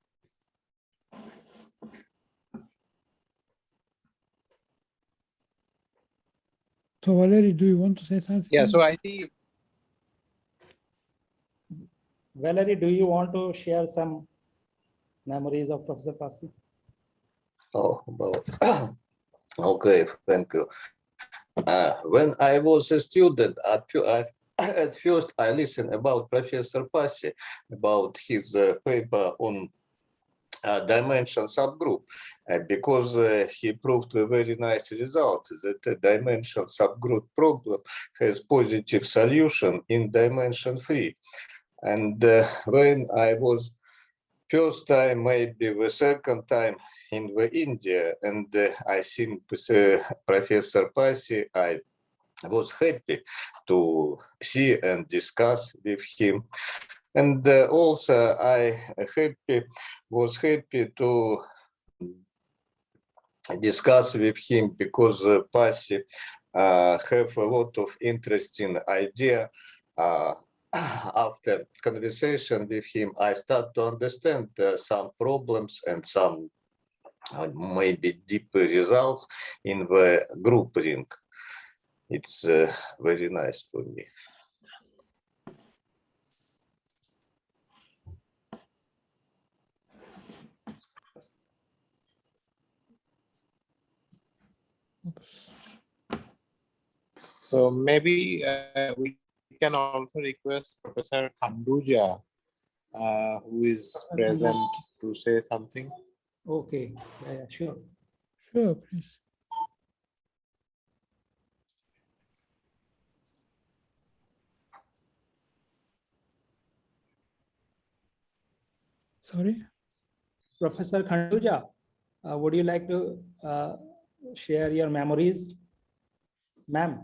So Valerie, do you want to say something? Yeah, so I see. Valerie, do you want to share some memories of Professor Passi? Oh, well, okay, thank you. When I was a student, at first I listened about Professor Passi, about his paper on dimension subgroup, because he proved a very nice result that a dimension subgroup problem has positive solution in dimension 3. And when I was first time, maybe the second time in India, and I think with Professor Passi, I was happy to see and discuss with him. And also I was happy to discuss with him because Passi have a lot of interesting idea. After conversation with him, I start to understand some problems and some maybe deep results in the group ring. It's very nice for me. So maybe we can also request Professor Khanduja, who is present, to say something. Okay, yeah, sure. Sure, please. Sorry? Professor Khanduja, would you like to share your memories, ma'am?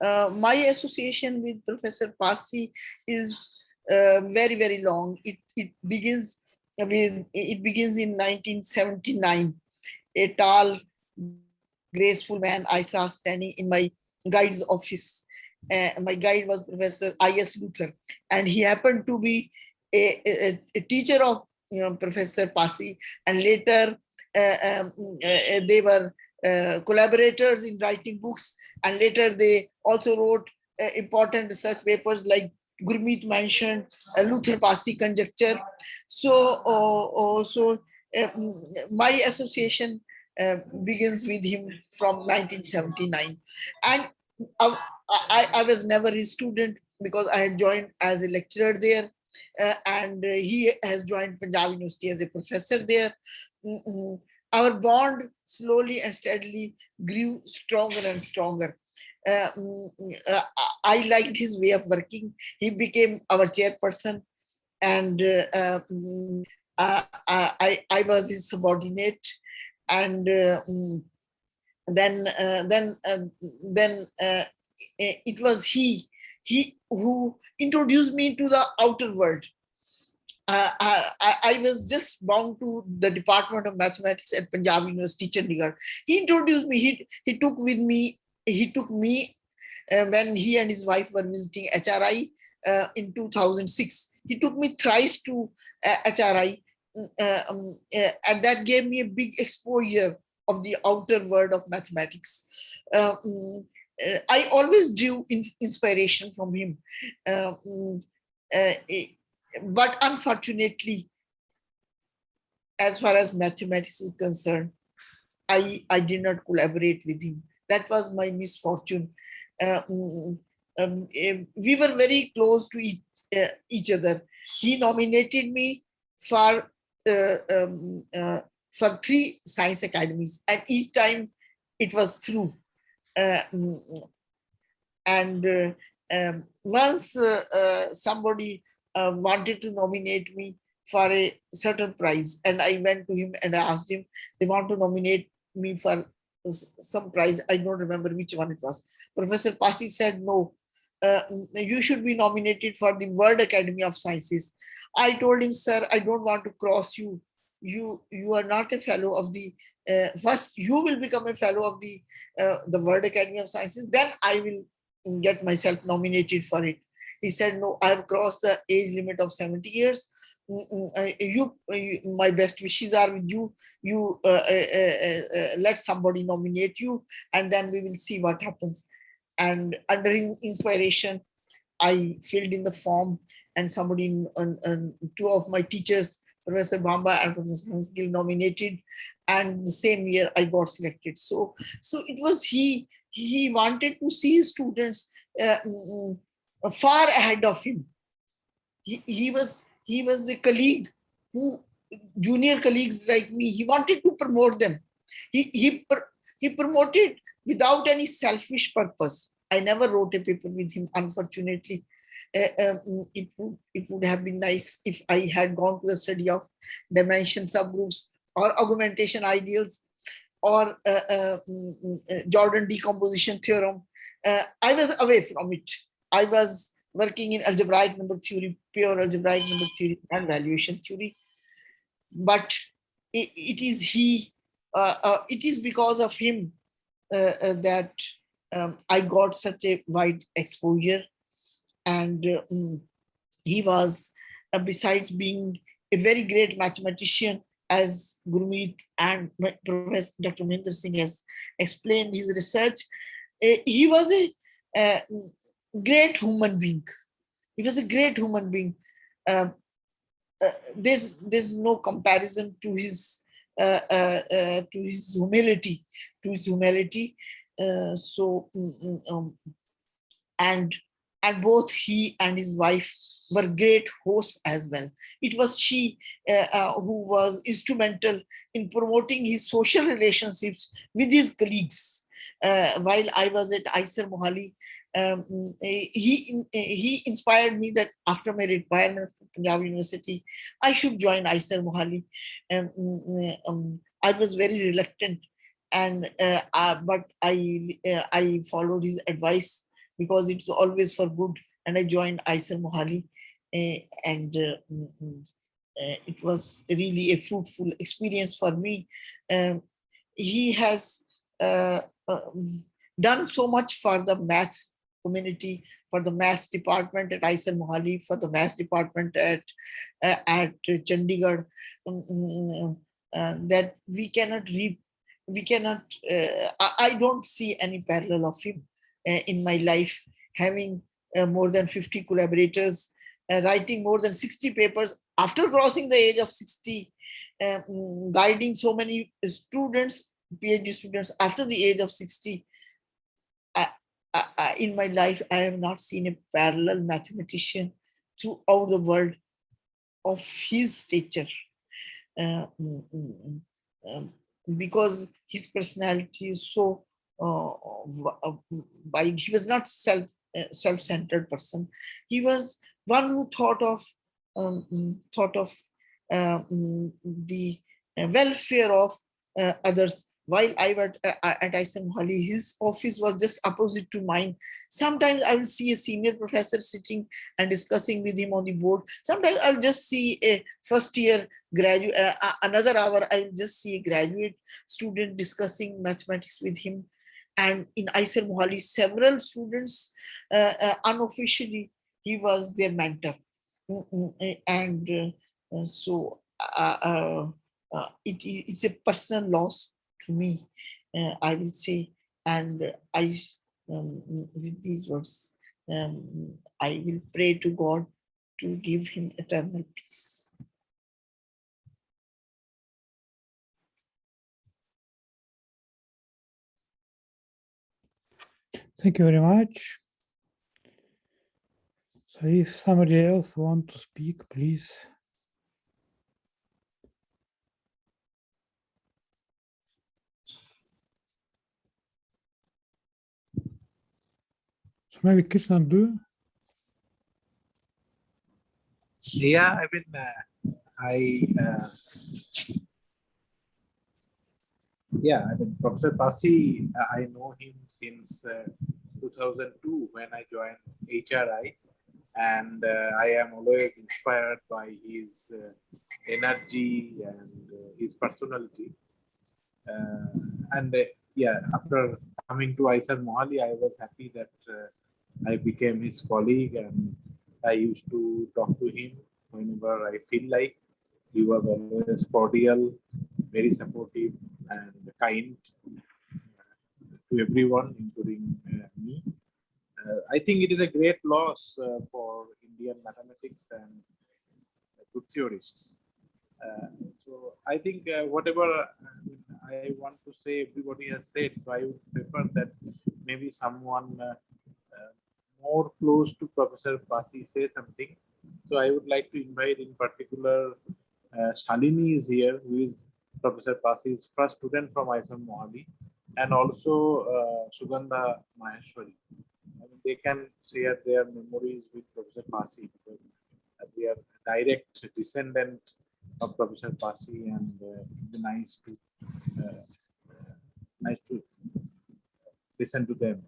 My association with Professor Passi is very, very long. It begins in 1979. A tall, graceful man I saw standing in my guide's office. My guide was Professor I.S. Luther, and he happened to be a teacher of Professor Passi, and later they were collaborators in writing books, and later they also wrote important research papers like Gurmeet mentioned, Luther Passi conjecture. So my association begins with him from 1979. And I was never his student because I had joined as a lecturer there. And he has joined Punjab University as a professor there. Our bond slowly and steadily grew stronger and stronger. I liked his way of working. He became our chairperson, and I was his subordinate. And then it was he who introduced me to the outer world. I was just bound to the Department of Mathematics at Punjab University, Chandigarh. He introduced me. He took me when he and his wife were visiting HRI in 2006. He took me thrice to HRI, and that gave me a big exposure of the outer world of mathematics. I always drew inspiration from him. But unfortunately, as far as mathematics is concerned, I did not collaborate with him. That was my misfortune. We were very close to each other. He nominated me for 3 science academies, and each time it was through. Once somebody wanted to nominate me for a certain prize, and I went to him and I asked him, they want to nominate me for some prize. I don't remember which one it was. Professor Passi said, no, you should be nominated for the World Academy of Sciences. I told him, sir, I don't want to cross you. You are not a fellow of the, first you will become a fellow of the World Academy of Sciences, then I will get myself nominated for it. He said, no, I have crossed the age limit of 70 years. My best wishes are with you. You let somebody nominate you, and then we will see what happens. And under his inspiration, I filled in the form, and somebody, 2 of my teachers, Professor Bamba and Professor Hansgill, nominated, and the same year I got selected. So it was he wanted to see his students far ahead of him. He was a colleague who, junior colleagues like me, he wanted to promote them. He promoted without any selfish purpose. I never wrote a paper with him, unfortunately. It would have been nice if I had gone to the study of dimension subgroups or augmentation ideals or Jordan decomposition theorem. I was away from it. I was working in algebraic number theory, pure algebraic number theory and valuation theory. But it is because of him that I got such a wide exposure. And he was, besides being a very great mathematician, as Gurmeet and Professor Dr. Mahendra Singh has explained his research, he was a great human being. He was a great human being. There's no comparison to his humility. And both he and his wife were great hosts as well. It was she who was instrumental in promoting his social relationships with his colleagues. While I was at ISER Mohali, he inspired me that after my retirement from Punjab University, I should join ISER Mohali. I was very reluctant, but I followed his advice, because it's always for good, and I joined ISER Mohali, and it was really a fruitful experience for me. He has done so much for the math community, for the maths department at ISER Mohali, for the maths department at Chandigarh, that we cannot we cannot, I don't see any parallel of him in my life, having more than 50 collaborators, writing more than 60 papers after crossing the age of 60, guiding so many students, PhD students after the age of 60. In my life, I have not seen a parallel mathematician throughout the world of his stature. Because his personality is so he was not self-centered person. He was one who thought of the welfare of others. While I was at Isomorphism, his office was just opposite to mine. Sometimes I will see a senior professor sitting and discussing with him on the board. Sometimes I'll just see a first year graduate, another hour I will just see a graduate student discussing mathematics with him. And in Isomorphism, several students, unofficially, he was their mentor. And so it's a personal loss to me, I will say. And with these words, I will pray to God to give him eternal peace. Thank you very much. So if somebody else wants to speak, please. So maybe Krishna do. Yeah, I mean, Professor Passi, I know him since 2002 when I joined HRI, and I am always inspired by his energy and his personality. After coming to Isomorphism, I was happy that I became his colleague, and I used to talk to him whenever I feel like. He was always cordial, very supportive, and kind to everyone, including me. I think it is a great loss for Indian mathematics and good theorists. So I think whatever I want to say, everybody has said. So I would prefer that maybe someone more close to Professor Passi say something. So I would like to invite in particular Shalini is here, who is Professor Passi's first student from Isomorphism, and also Sugandha Maheshwari. I mean, they can share their memories with Professor Passi because they are direct descendant of Professor Passi, and nice to listen to them.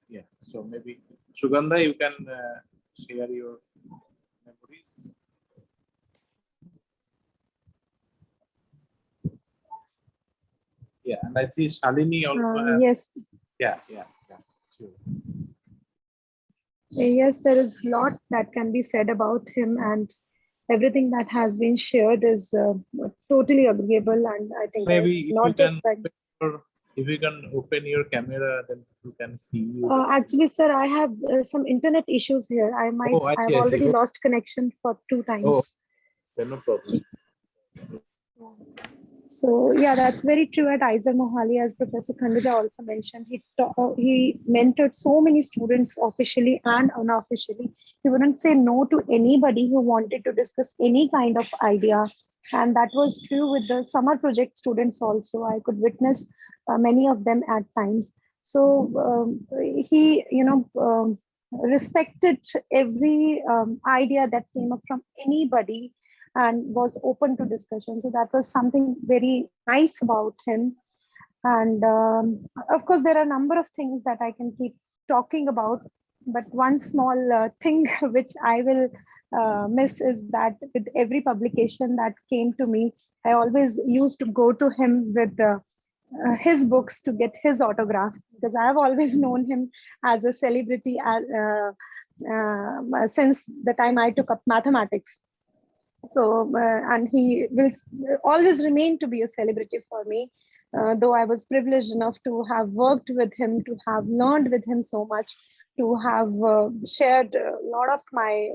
Yeah, so maybe Sugandha, you can share your memories. Yeah, and I see Shalini also. Yes. Yeah, sure. Yes, there is a lot that can be said about him, and everything that has been shared is totally agreeable. And I think maybe not just like. If you can open your camera, then you can see you. Actually, sir, I have some internet issues here. I've already lost connection for 2 times. Oh, no problem. So yeah, that's very true at Isomorphism, as Professor Khanduja also mentioned. He mentored so many students officially and unofficially. He wouldn't say no to anybody who wanted to discuss any kind of idea. And that was true with the summer project students also. I could witness many of them at times. So he, respected every idea that came up from anybody and was open to discussion. So that was something very nice about him. And of course, there are a number of things that I can keep talking about. But one small thing which I will miss is that with every publication that came to me, I always used to go to him with his books to get his autograph, because I have always known him as a celebrity since the time I took up mathematics. So, and he will always remain to be a celebrity for me. though I was privileged enough to have worked with him, to have learned with him so much, to have shared a lot of my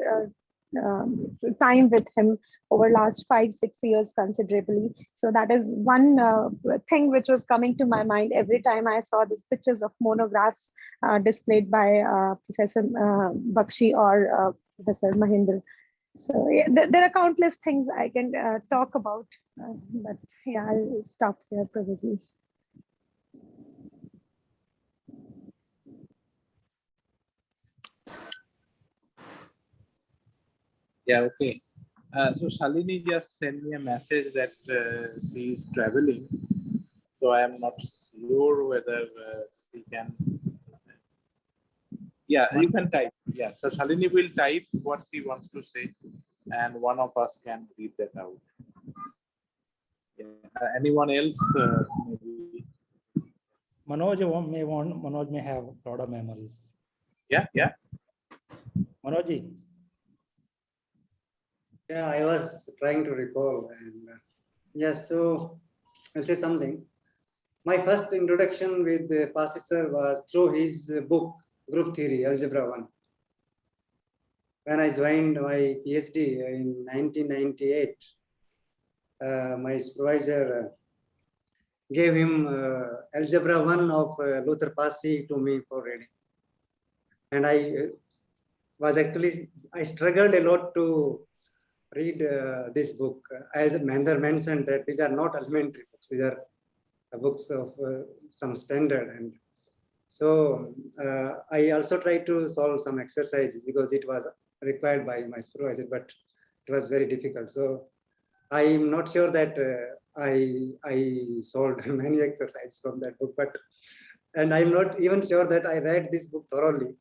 time with him over last 5-6 years considerably. So that is one thing which was coming to my mind every time I saw these pictures of monographs displayed by Professor Bakshi or Professor Mahinder. So yeah, there are countless things I can talk about, but yeah, I'll stop here probably. Yeah, okay. So Shalini just sent me a message that she is traveling. So I am not sure whether she can. Yeah, you can type. Yeah, so Shalini will type what she wants to say, and one of us can read that out. Yeah. Anyone else? Maybe. Manoj may have a lot of memories. Yeah, yeah. Manoj. Yeah, I was trying to recall, and yes, so I'll say something. My first introduction with Passi sir was through his book, Group Theory, Algebra 1. When I joined my PhD in 1998, my supervisor gave him Algebra 1 of Luther Passi to me for reading. And I struggled a lot to read this book. As Mahendra mentioned, that these are not elementary books, these are books of some standard. And so I also tried to solve some exercises because it was required by my supervisor, but it was very difficult. So I'm not sure that I solved many exercises from that book, and I'm not even sure that I read this book thoroughly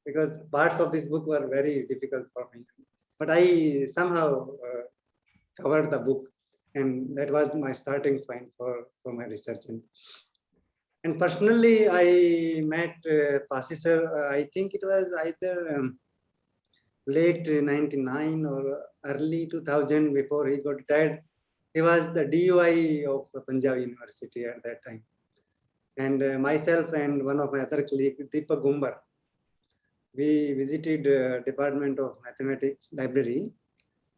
because parts of this book were very difficult for me. But I somehow covered the book, and that was my starting point for my research. And personally, I met Passi sir, I think it was either late 99 or early 2000 before he got retired. He was the DUI of Punjab University at that time. And myself and one of my other colleagues, Deepak Gumbar, we visited Department of Mathematics library.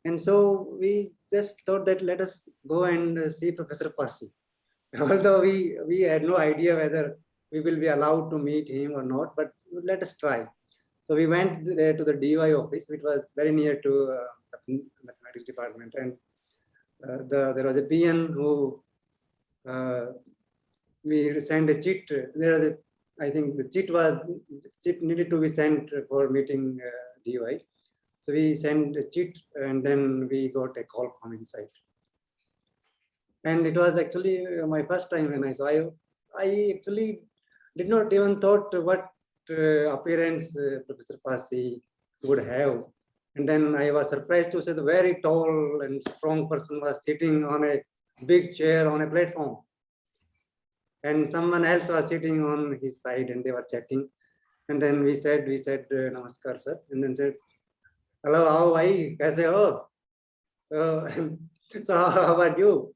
And so we just thought that let us go and see Professor Passi. Although we had no idea whether we will be allowed to meet him or not, but let us try. So we went there to the DUI office, which was very near to the mathematics department. And there was a PN who we sent a cheat. There was I think the cheat needed to be sent for meeting DUI. So we sent a cheat, and then we got a call from inside. And it was actually my first time when I saw you. I actually did not even thought what appearance Professor Passi would have. And then I was surprised to see the very tall and strong person was sitting on a big chair on a platform. And someone else was sitting on his side and they were chatting. And then we said, Namaskar, sir. And then said, hello, how are you? Kaise ho? So how about you?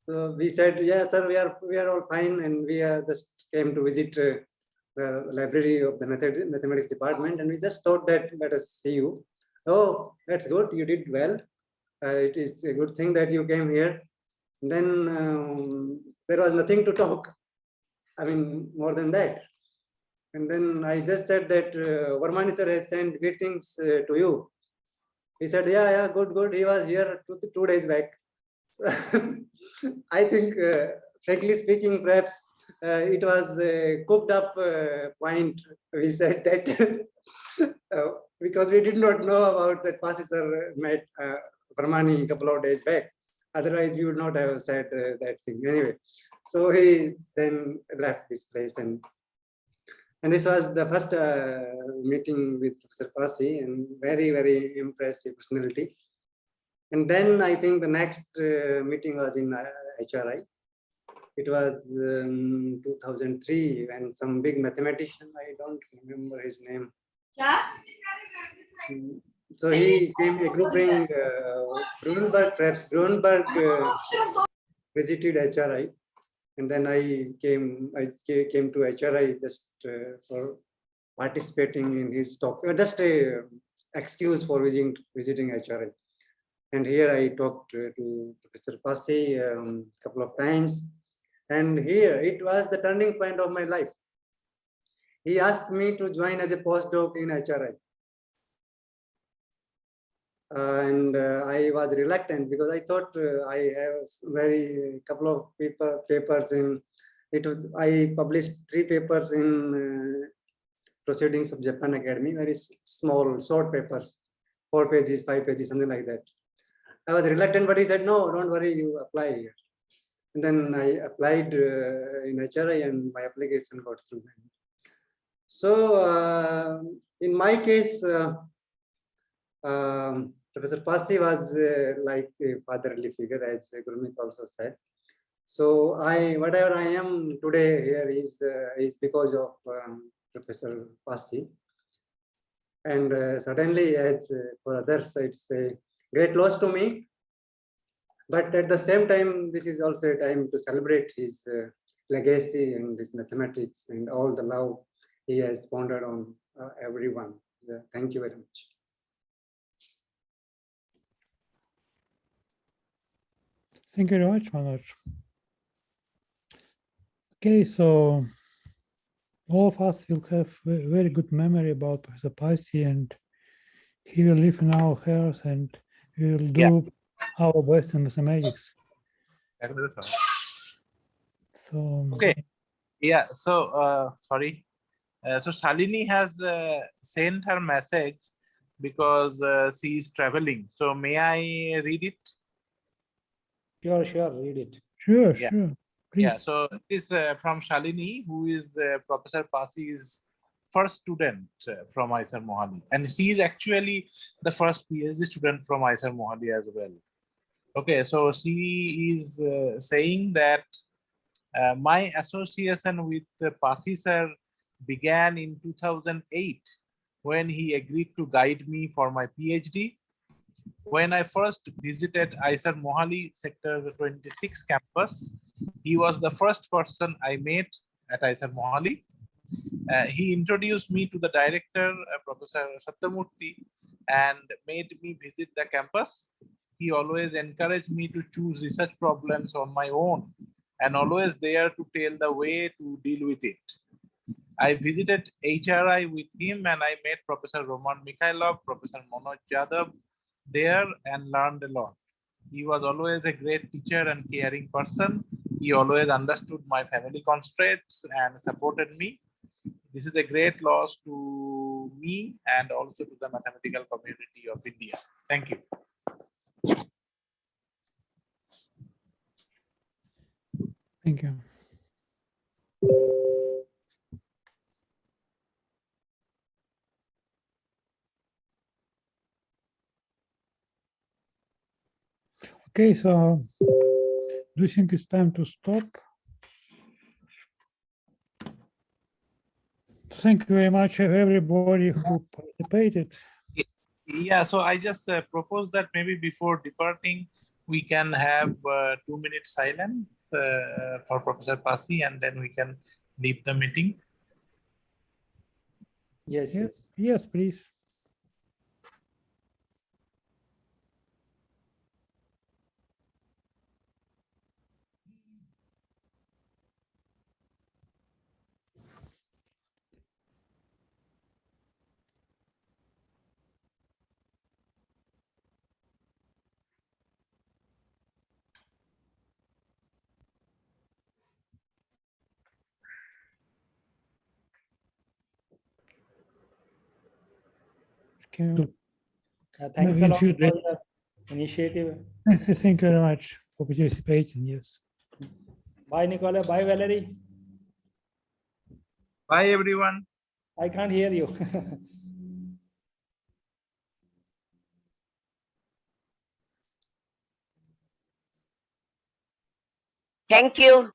So we said, yeah, sir, we are all fine. And we just came to visit the library of the mathematics department. And we just thought that let us see you. Oh, that's good. You did well. It is a good thing that you came here. And then there was nothing to talk. I mean, more than that. And then I just said that Varmani sir has sent greetings to you. He said, yeah, good. He was here 2 days back. I think, frankly speaking, perhaps it was a cooked up point. We said that because we did not know about that Passi sir met Varmani a couple of days back. Otherwise, we would not have said that thing. Anyway, so he then left this place. And this was the first meeting with Professor Passi, and very, very impressive personality. And then I think the next meeting was in HRI. It was 2003 when some big mathematician, I don't remember his name. So he came, a group named Grunberg visited HRI. And then I came to HRI just for participating in his talk. Just a excuse for visiting HRI. And here I talked to Professor Passi a couple of times. And here it was the turning point of my life. He asked me to join as a postdoc in HRI. And I was reluctant because I thought I have couple of papers in it. I published 3 papers in Proceedings of Japan Academy, very small, short papers, 4 pages, 5 pages, something like that. I was reluctant, but he said, no, don't worry, you apply here. And then I applied in HRI and my application got through. So in my case, Professor Passi was like a fatherly figure, as Gurmeet also said. So whatever I am today here is because of Professor Passi. And certainly, as for others, it's a great loss to me. But at the same time, this is also a time to celebrate his legacy and his mathematics and all the love he has pondered on everyone. Thank you very much. Thank you very much, Manoj. Okay, so all of us will have a very good memory about Professor Passi, and he will live in our hearts, and we will do our best in mathematics. So okay, yeah. So sorry. So Shalini has sent her message because she is traveling. So may I read it? Sure, read it. Sure, Yeah. sure. Please. Yeah, so it is from Shalini, who is Professor Passi's first student from Isar Mohali. And she is actually the first PhD student from Isar Mohali as well. Okay, so she is saying that my association with Passi sir began in 2008 when he agreed to guide me for my PhD. When I first visited Isar Mohali Sector 26 campus, he was the first person I met at Isar Mohali. He introduced me to the director, Professor Sattamurthy, and made me visit the campus. He always encouraged me to choose research problems on my own and always there to tell the way to deal with it. I visited HRI with him and I met Professor Roman Mikhailov, Professor Manoj Yadav there and learned a lot. He was always a great teacher and caring person. He always understood my family constraints and supported me. This is a great loss to me and also to the mathematical community of India. Thank you. Thank you. Okay, so do you think it's time to stop? Thank you very much, everybody who participated. Yeah, so I just propose that maybe before departing, we can have 2 minutes silence for Professor Passi, and then we can leave the meeting. Yes, Yes, please. Thanks a lot for the initiative. Thank you very much for participating. Yes. Bye, Nicola. Bye, Valerie. Bye, everyone. I can't hear you. Thank you.